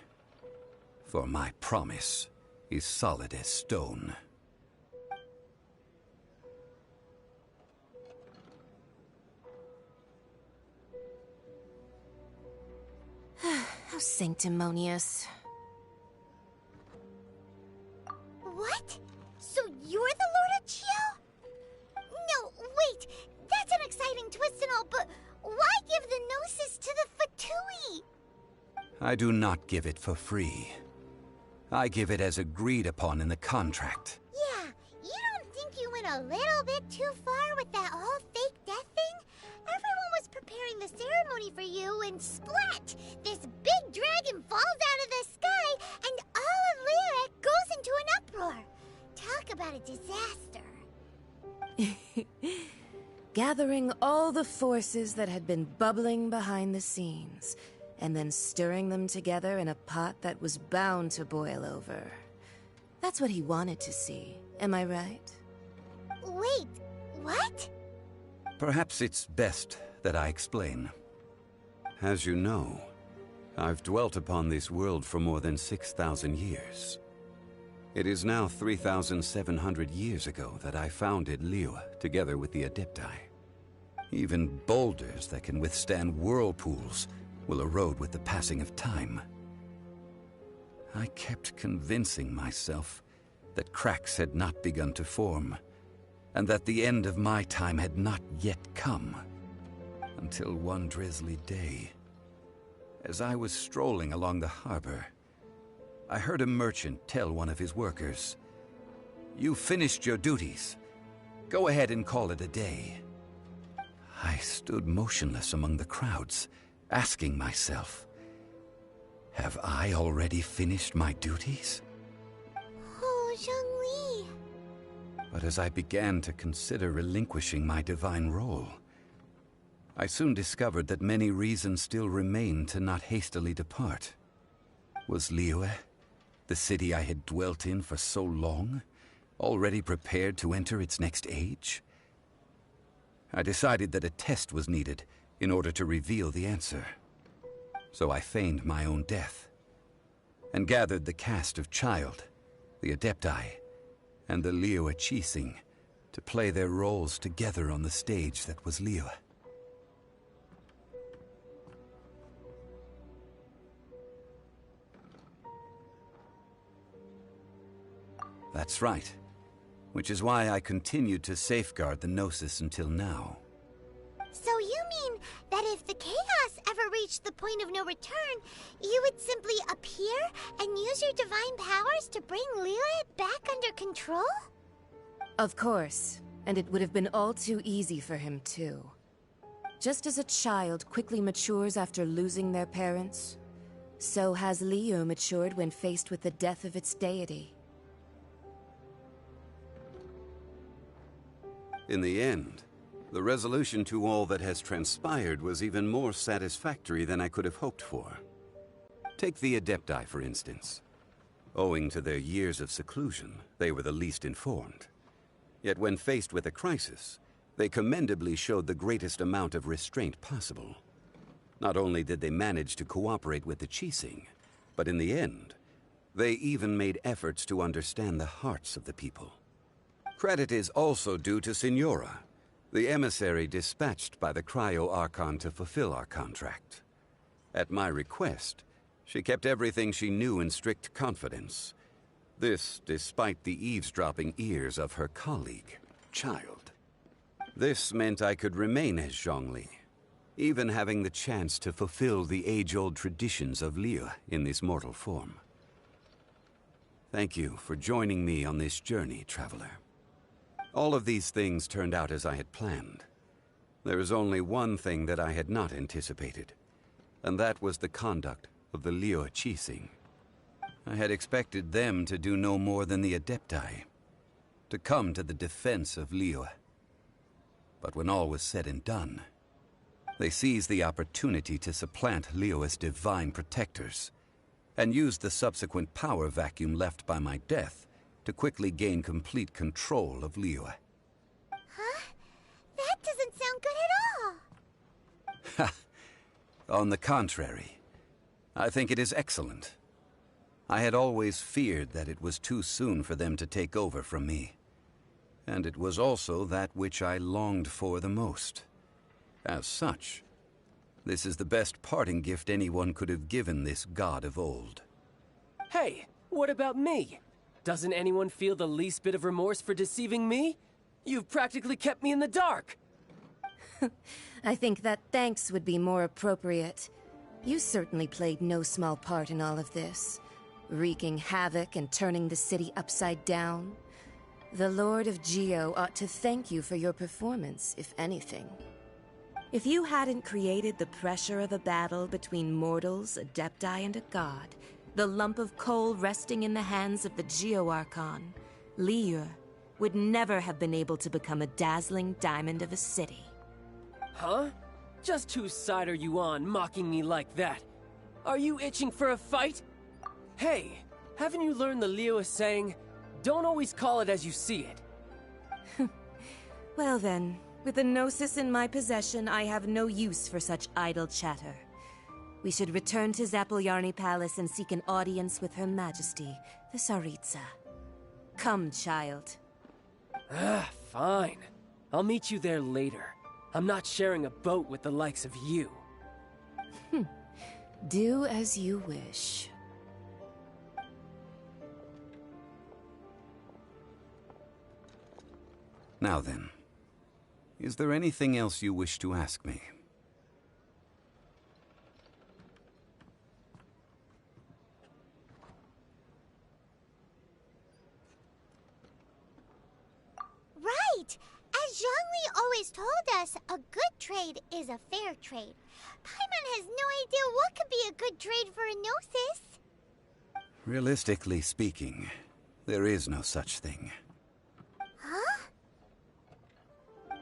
For my promise is solid as stone. How sanctimonious. What? So you're the Lord of Chio? No, wait! That's an exciting twist and all, but why give the Gnosis to the Fatui? I do not give it for free. I give it as agreed upon in the contract. Yeah, you don't think you went a little bit too far with that whole fake death thing? Everyone was preparing the ceremony for you, and splat! This big dragon falls out of the sky, and all of Liyue goes into an uproar. Talk about a disaster. gathering all the forces that had been bubbling behind the scenes, and then stirring them together in a pot that was bound to boil over. That's what he wanted to see, am I right? Wait, what? Perhaps it's best that I explain. As you know, I've dwelt upon this world for more than 6,000 years. It is now 3,700 years ago that I founded Liyue together with the Adepti. Even boulders that can withstand whirlpools will erode with the passing of time. I kept convincing myself that cracks had not begun to form, and that the end of my time had not yet come. Until one drizzly day, as I was strolling along the harbor, I heard a merchant tell one of his workers, "You finished your duties. Go ahead and call it a day." I stood motionless among the crowds, asking myself, have I already finished my duties? Oh, Zhongli. But as I began to consider relinquishing my divine role, I soon discovered that many reasons still remained to not hastily depart. Was Liyue, the city I had dwelt in for so long, already prepared to enter its next age? I decided that a test was needed in order to reveal the answer. So I feigned my own death, and gathered the cast of Childe, the Adepti, and the Liyue Qixing to play their roles together on the stage that was Liyue. That's right. Which is why I continued to safeguard the Gnosis until now. So you mean that if the chaos ever reached the point of no return, you would simply appear and use your divine powers to bring Liyue back under control? Of course, and it would have been all too easy for him too. Just as a child quickly matures after losing their parents, so has Liyue matured when faced with the death of its deity. In the end, the resolution to all that has transpired was even more satisfactory than I could have hoped for. Take the Adepti, for instance. Owing to their years of seclusion, they were the least informed. Yet when faced with a crisis, they commendably showed the greatest amount of restraint possible. Not only did they manage to cooperate with the Qixing, but in the end, they even made efforts to understand the hearts of the people. Credit is also due to Signora, the emissary dispatched by the Cryo-Archon to fulfill our contract. At my request, she kept everything she knew in strict confidence. This despite the eavesdropping ears of her colleague, Childe. This meant I could remain as Zhongli, even having the chance to fulfill the age-old traditions of Liyue in this mortal form. Thank you for joining me on this journey, traveler. All of these things turned out as I had planned. There is only one thing that I had not anticipated, and that was the conduct of the Liyue Qixing. I had expected them to do no more than the Adepti, to come to the defense of Liyue. But when all was said and done, they seized the opportunity to supplant Liyue's divine protectors, and used the subsequent power vacuum left by my death to quickly gain complete control of Liyue. Huh? That doesn't sound good at all! Ha! On the contrary, I think it is excellent. I had always feared that it was too soon for them to take over from me. And it was also that which I longed for the most. As such, this is the best parting gift anyone could have given this god of old. Hey, what about me? Doesn't anyone feel the least bit of remorse for deceiving me? You've practically kept me in the dark! I think that thanks would be more appropriate. You certainly played no small part in all of this, wreaking havoc and turning the city upside down. The Lord of Geo ought to thank you for your performance, if anything. If you hadn't created the pressure of a battle between mortals, Adepti, and a god, the lump of coal resting in the hands of the Geo-Archon, Liyue would never have been able to become a dazzling diamond of a city. Huh? Just whose side are you on, mocking me like that? Are you itching for a fight? Hey, haven't you learned the Liyue saying, don't always call it as you see it? Well then, with the Gnosis in my possession, I have no use for such idle chatter. We should return to Zapoljarny Palace and seek an audience with Her Majesty, the Tsaritsa. Come, child. Fine. I'll meet you there later. I'm not sharing a boat with the likes of you. Do as you wish. Now then, is there anything else you wish to ask me? Right! As Zhongli always told us, a good trade is a fair trade. Paimon has no idea what could be a good trade for a Gnosis. Realistically speaking, there is no such thing. Huh?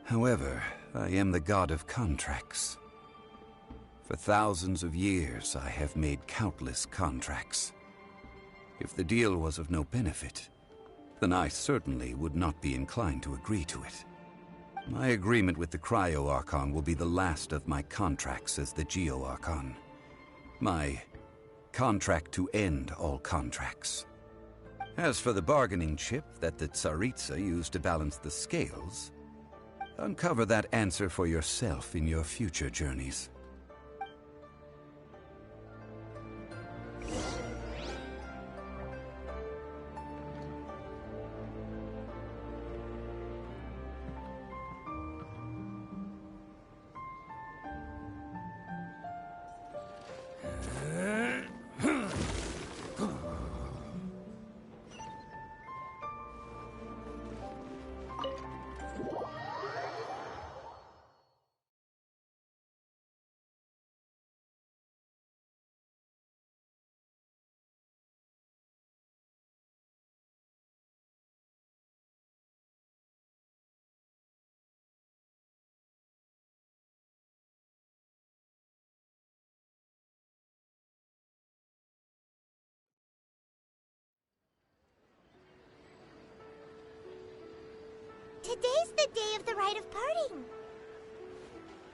However, I am the god of contracts. For thousands of years, I have made countless contracts. If the deal was of no benefit, then I certainly would not be inclined to agree to it. My agreement with the Cryo-Archon will be the last of my contracts as the Geo-Archon. My contract to end all contracts. As for the bargaining chip that the Tsaritsa used to balance the scales, uncover that answer for yourself in your future journeys. Today's the day of the rite of parting.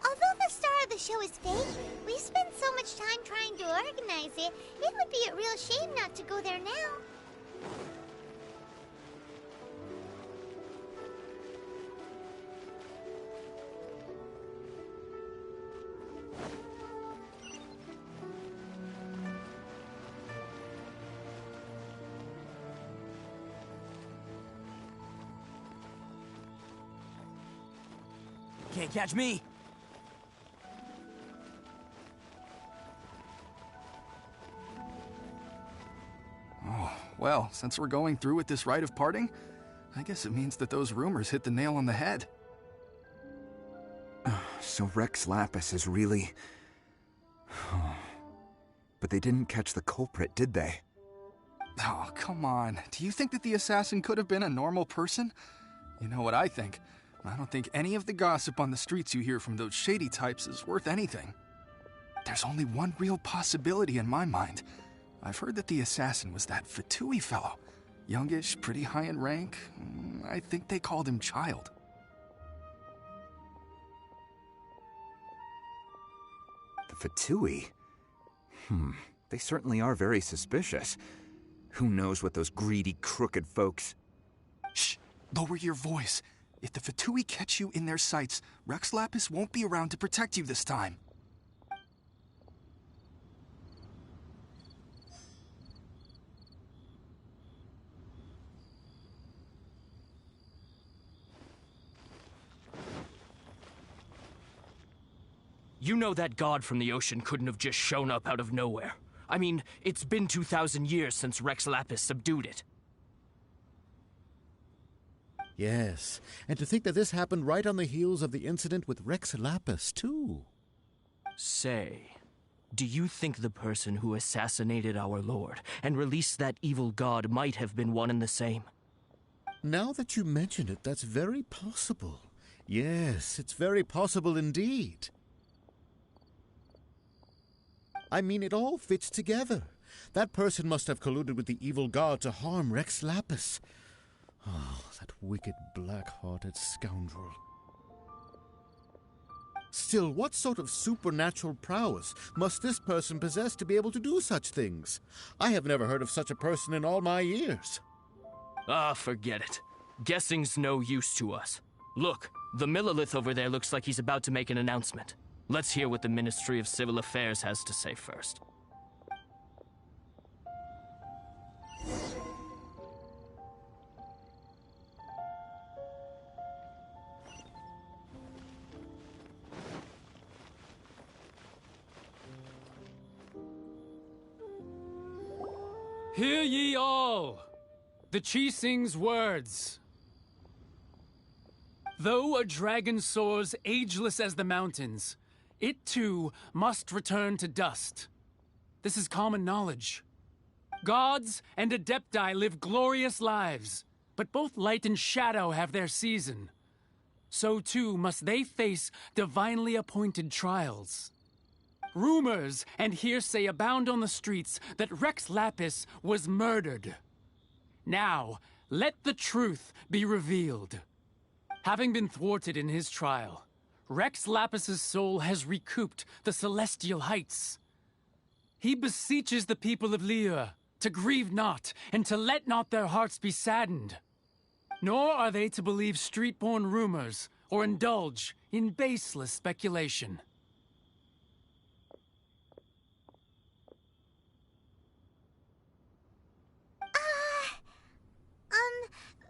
Although the star of the show is fake, we spent so much time trying to organize it, it would be a real shame not to go there now. Can't catch me! Oh, well, since we're going through with this rite of parting, I guess it means that those rumors hit the nail on the head. So Rex Lapis is really... But they didn't catch the culprit, did they? Oh, come on. Do you think that the assassin could have been a normal person? You know what I think. I don't think any of the gossip on the streets you hear from those shady types is worth anything. There's only one real possibility in my mind. I've heard that the assassin was that Fatui fellow. Youngish, pretty high in rank. I think they called him Childe. The Fatui? They certainly are very suspicious. Who knows what those greedy, crooked folks... Shh! Lower your voice. If the Fatui catch you in their sights, Rex Lapis won't be around to protect you this time. You know that god from the ocean couldn't have just shown up out of nowhere. I mean, it's been 2,000 years since Rex Lapis subdued it. Yes, and to think that this happened right on the heels of the incident with Rex Lapis, too. Say, do you think the person who assassinated our lord and released that evil god might have been one and the same? Now that you mention it, that's very possible. Yes, it's very possible indeed. I mean, it all fits together. That person must have colluded with the evil god to harm Rex Lapis. Oh, that wicked, black-hearted scoundrel. Still, what sort of supernatural prowess must this person possess to be able to do such things? I have never heard of such a person in all my years. Ah, forget it. Guessing's no use to us. Look, the Millilith over there looks like he's about to make an announcement. Let's hear what the Ministry of Civil Affairs has to say first. Hear ye all, the Qixing's words. Though a dragon soars ageless as the mountains, it too must return to dust. This is common knowledge. Gods and Adepti live glorious lives, but both light and shadow have their season. So too must they face divinely appointed trials. Rumors and hearsay abound on the streets that Rex Lapis was murdered. Now, let the truth be revealed. Having been thwarted in his trial, Rex Lapis's soul has recouped the celestial heights. He beseeches the people of Liyue to grieve not and to let not their hearts be saddened. Nor are they to believe street-born rumors or indulge in baseless speculation.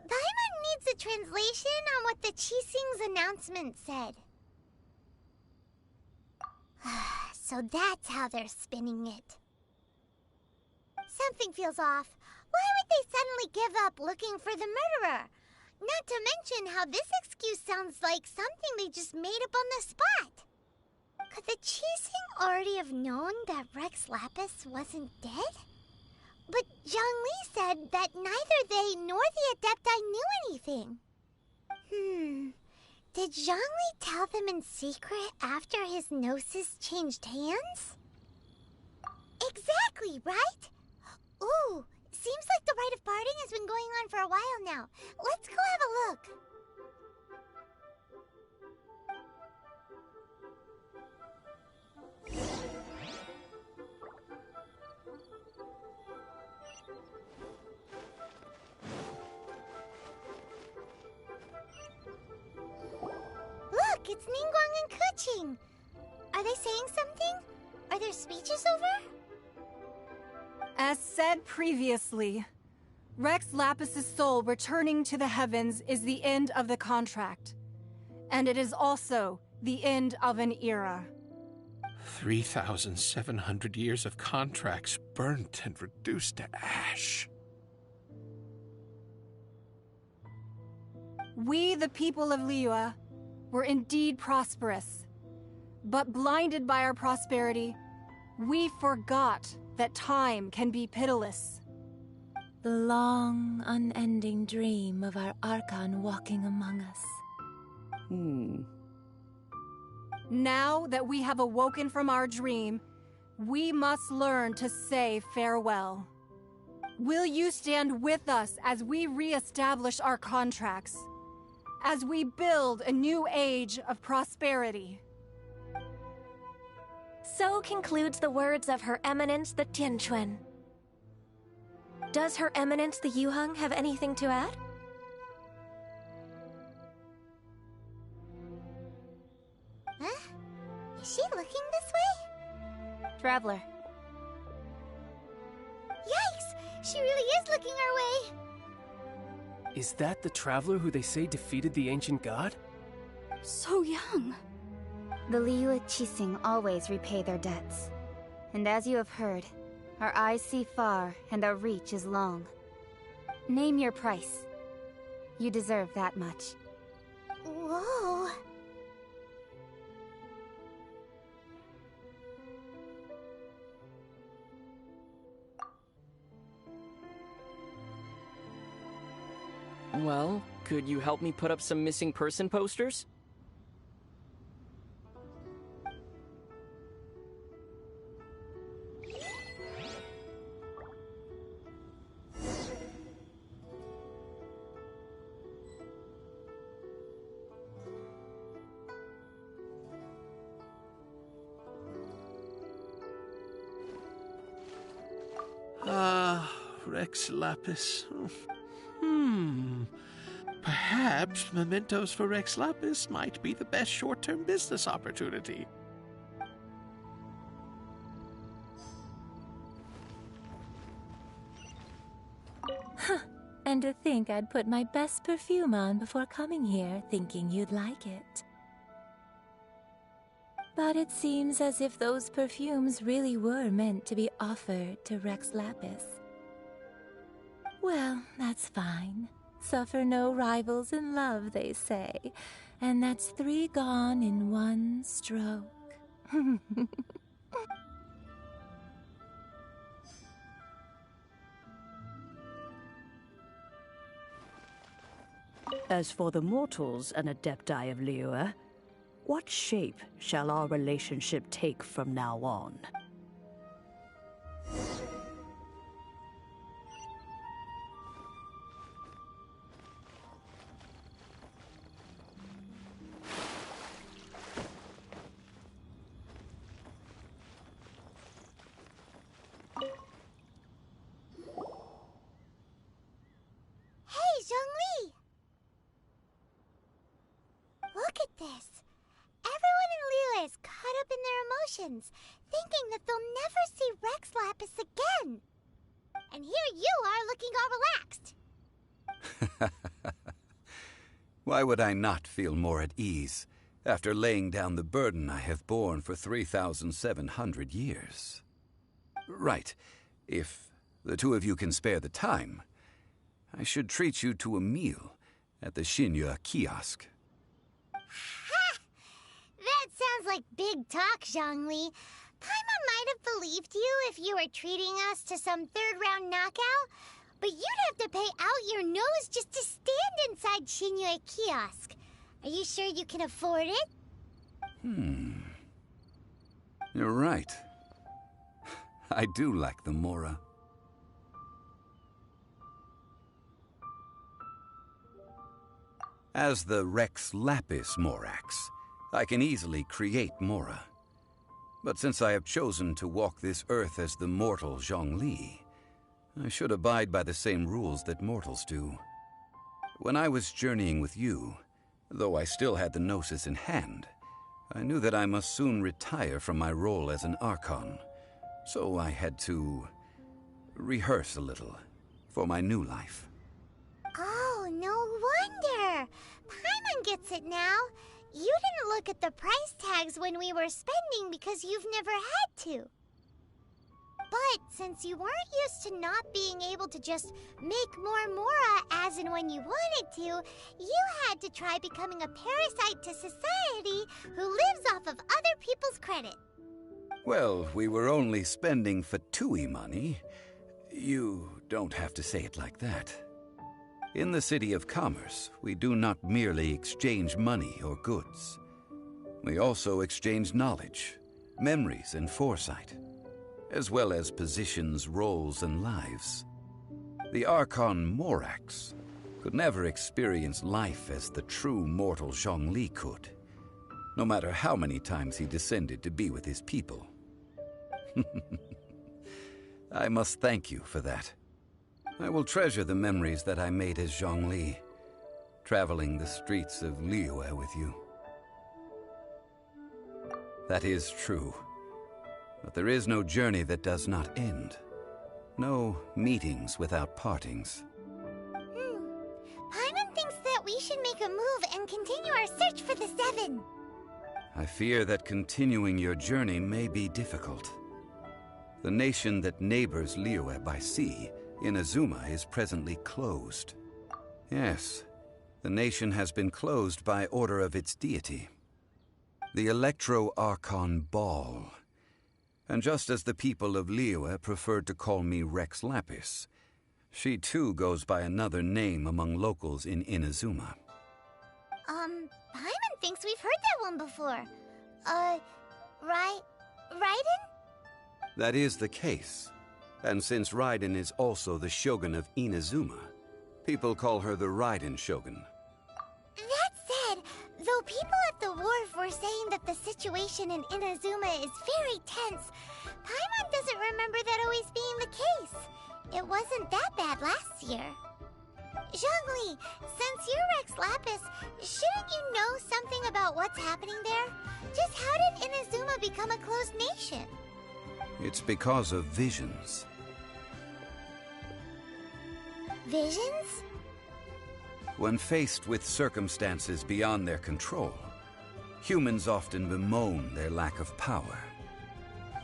Paimon needs a translation on what the Qixing's announcement said. So that's how they're spinning it. Something feels off. Why would they suddenly give up looking for the murderer? Not to mention how this excuse sounds like something they just made up on the spot. Could the Qixing already have known that Rex Lapis wasn't dead? But Zhongli said that neither they nor the Adepti knew anything. Did Zhongli tell them in secret after his gnosis changed hands? Exactly, right? Ooh, seems like the rite of parting has been going on for a while now. Let's go have a look. Look, it's Ningguang and Keqing. Are they saying something? Are their speeches over? As said previously, Rex Lapis's soul returning to the heavens is the end of the contract. And it is also the end of an era. 3,700 years of contracts burnt and reduced to ash. We, the people of Liyue, were indeed prosperous. But blinded by our prosperity, we forgot that time can be pitiless. The long, unending dream of our Archon walking among us. Now that we have awoken from our dream, we must learn to say farewell. Will you stand with us as we re-establish our contracts? As we build a new age of prosperity? So concludes the words of Her Eminence the Tianquan. Does Her Eminence the Yuheng have anything to add? Huh? Is she looking this way? Traveler. Yikes! She really is looking our way! Is that the traveler who they say defeated the ancient god? So young. The Liyue Qixing always repay their debts. And as you have heard, our eyes see far and our reach is long. Name your price. You deserve that much. Whoa. Well, could you help me put up some missing person posters? Rex Lapis. Perhaps mementos for Rex Lapis might be the best short-term business opportunity. And to think I'd put my best perfume on before coming here, thinking you'd like it. But it seems as if those perfumes really were meant to be offered to Rex Lapis. Well, that's fine. Suffer no rivals in love, they say. And that's 3 gone in 1 stroke. As for the mortals and Adepti of Liyue, what shape shall our relationship take from now on? Hey, Zhongli! Look at this. Everyone in Liyue is caught up in their emotions, thinking that they'll never see Rex Lapis again. And here you are looking all relaxed. Why would I not feel more at ease after laying down the burden I have borne for 3,700 years? Right. If the two of you can spare the time, I should treat you to a meal at the Shinya kiosk. Ha! That sounds like big talk, Zhongli. Paimon might have believed you if you were treating us to some third-round knockout, but you'd have to pay out your nose just to stand inside Shinya kiosk. Are you sure you can afford it? You're right. I do lack the Mora. As the Rex Lapis Morax, I can easily create Mora. But since I have chosen to walk this earth as the mortal Zhongli, I should abide by the same rules that mortals do. When I was journeying with you, though I still had the Gnosis in hand, I knew that I must soon retire from my role as an Archon, so I had to rehearse a little for my new life. Oh, no wonder! Paimon gets it now. You didn't look at the price tags when we were spending because you've never had to. But since you weren't used to not being able to just make more Mora as and when you wanted to, you had to try becoming a parasite to society who lives off of other people's credit. Well, we were only spending Fatui money. You don't have to say it like that. In the City of Commerce, we do not merely exchange money or goods. We also exchange knowledge, memories, and foresight, as well as positions, roles, and lives. The Archon Morax could never experience life as the true mortal Zhongli could, no matter how many times he descended to be with his people. I must thank you for that. I will treasure the memories that I made as Zhongli, traveling the streets of Liyue with you. That is true. But there is no journey that does not end. No meetings without partings. Paimon thinks that we should make a move and continue our search for the 7. I fear that continuing your journey may be difficult. The nation that neighbors Liyue by sea, Inazuma, is presently closed. Yes, the nation has been closed by order of its deity, the Electro-Archon Ball. And just as the people of Liyue preferred to call me Rex Lapis, She too goes by another name among locals in Inazuma. Paimon thinks we've heard that one before. Raiden? That is the case. And since Raiden is also the shogun of Inazuma, people call her the Raiden Shogun. That said, though people at the wharf were saying that the situation in Inazuma is very tense, Paimon doesn't remember that always being the case. It wasn't that bad last year. Zhongli, since you're Rex Lapis, shouldn't you know something about what's happening there? Just how did Inazuma become a closed nation? It's because of visions. Visions? When faced with circumstances beyond their control, humans often bemoan their lack of power.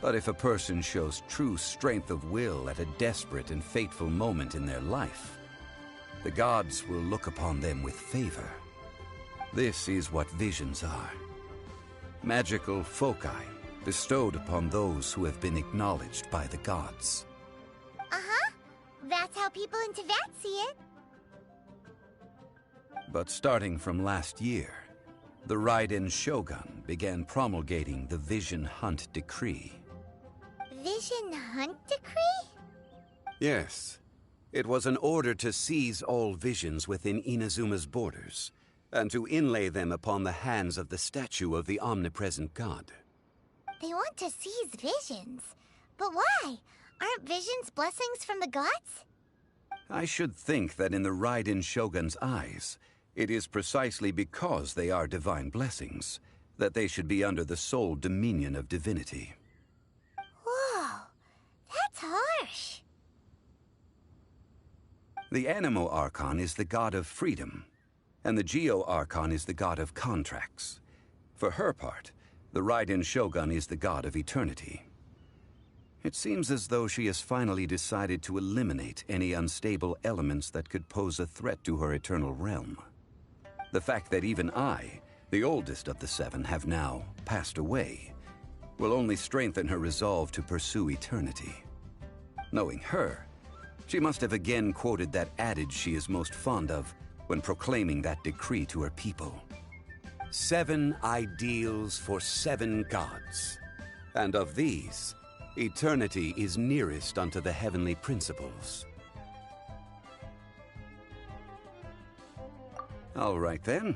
But if a person shows true strength of will at a desperate and fateful moment in their life, the gods will look upon them with favor. This is what visions are. Magical foci bestowed upon those who have been acknowledged by the gods. Uh-huh. That's how people in Teyvat see it. But starting from last year, the Raiden Shogun began promulgating the Vision Hunt Decree. Vision Hunt Decree? Yes. It was an order to seize all visions within Inazuma's borders, and to inlay them upon the hands of the statue of the omnipresent god. They want to seize visions. But why? Aren't visions blessings from the gods? I should think that in the Raiden Shogun's eyes, it is precisely because they are divine blessings that they should be under the sole dominion of divinity. Whoa, that's harsh. The Anemo Archon is the god of freedom, and the Geo Archon is the god of contracts. For her part, the Raiden Shogun is the god of eternity. It seems as though she has finally decided to eliminate any unstable elements that could pose a threat to her eternal realm. The fact that even I, the oldest of the seven, have now passed away, will only strengthen her resolve to pursue eternity. Knowing her, she must have again quoted that adage she is most fond of when proclaiming that decree to her people. 7 ideals for 7 gods, and of these, eternity is nearest unto the heavenly principles. All right then.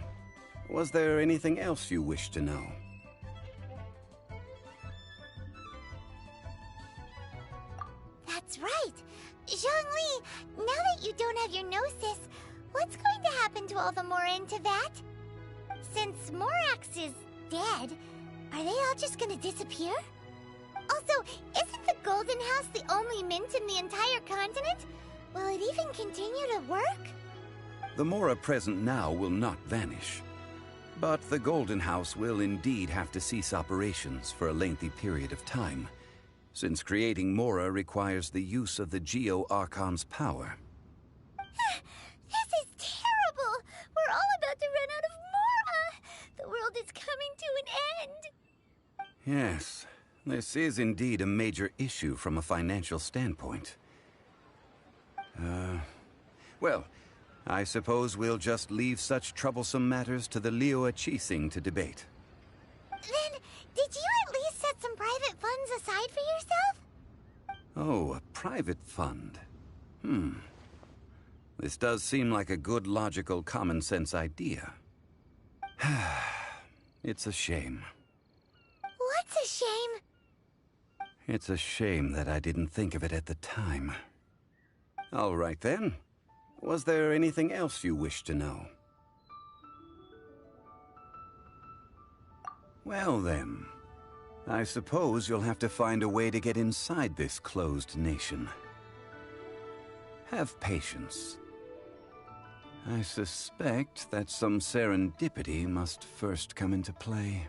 Was there anything else you wished to know? That's right. Zhongli, now that you don't have your gnosis, what's going to happen to all the Mora in Teyvat? Since Morax is dead, are they all just gonna disappear? Also, isn't the Golden House the only mint in the entire continent? Will it even continue to work? The Mora present now will not vanish. But the Golden House will indeed have to cease operations for a lengthy period of time, since creating Mora requires the use of the Geo Archon's power. This is terrible! We're all about to run out of Mora! The world is coming to an end! Yes, this is indeed a major issue from a financial standpoint. Well, I suppose we'll just leave such troublesome matters to the Liyue Qixing to debate. Then, did you at least set some private funds aside for yourself? Oh, a private fund. This does seem like a good, logical, common-sense idea. It's a shame. What's a shame? It's a shame that I didn't think of it at the time. All right, then. Was there anything else you wished to know? Well, then. I suppose you'll have to find a way to get inside this closed nation. Have patience. I suspect that some serendipity must first come into play.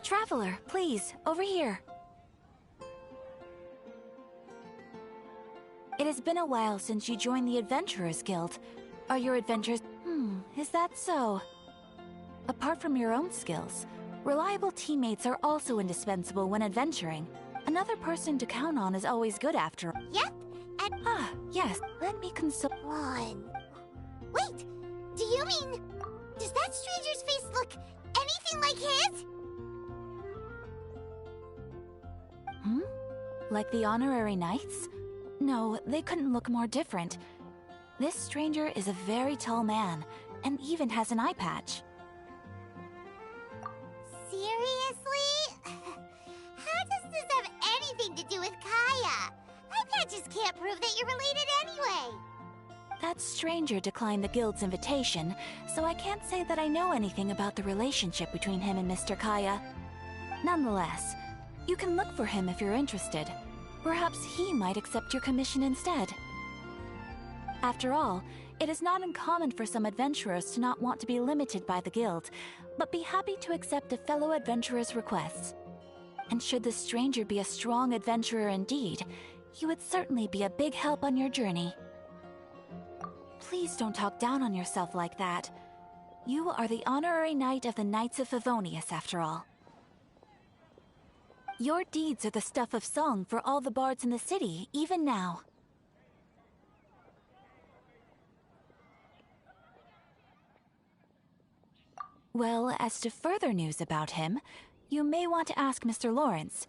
Traveler, please, over here. It has been a while since you joined the Adventurers Guild. Are your adventures... is that so? Apart from your own skills, reliable teammates are also indispensable when adventuring. Another person to count on is always good after all. Yep, and... yes, let me consult... Wait, do you mean... Does that stranger's face look anything like his? Like the honorary knights? No, they couldn't look more different. This stranger is a very tall man, and even has an eye patch. Seriously? How does this have anything to do with Kaya? Eye patches can't prove that you're related anyway. That stranger declined the guild's invitation, so I can't say that I know anything about the relationship between him and Mr. Kaya. Nonetheless, you can look for him if you're interested. Perhaps he might accept your commission instead. After all, it is not uncommon for some adventurers to not want to be limited by the guild, but be happy to accept a fellow adventurer's requests. And should the stranger be a strong adventurer indeed, he would certainly be a big help on your journey. Please don't talk down on yourself like that. You are the honorary knight of the Knights of Favonius, after all. Your deeds are the stuff of song for all the bards in the city, even now. Well, as to further news about him, you may want to ask Mr. Lawrence.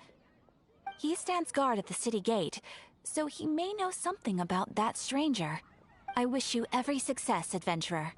He stands guard at the city gate, so he may know something about that stranger. I wish you every success, adventurer.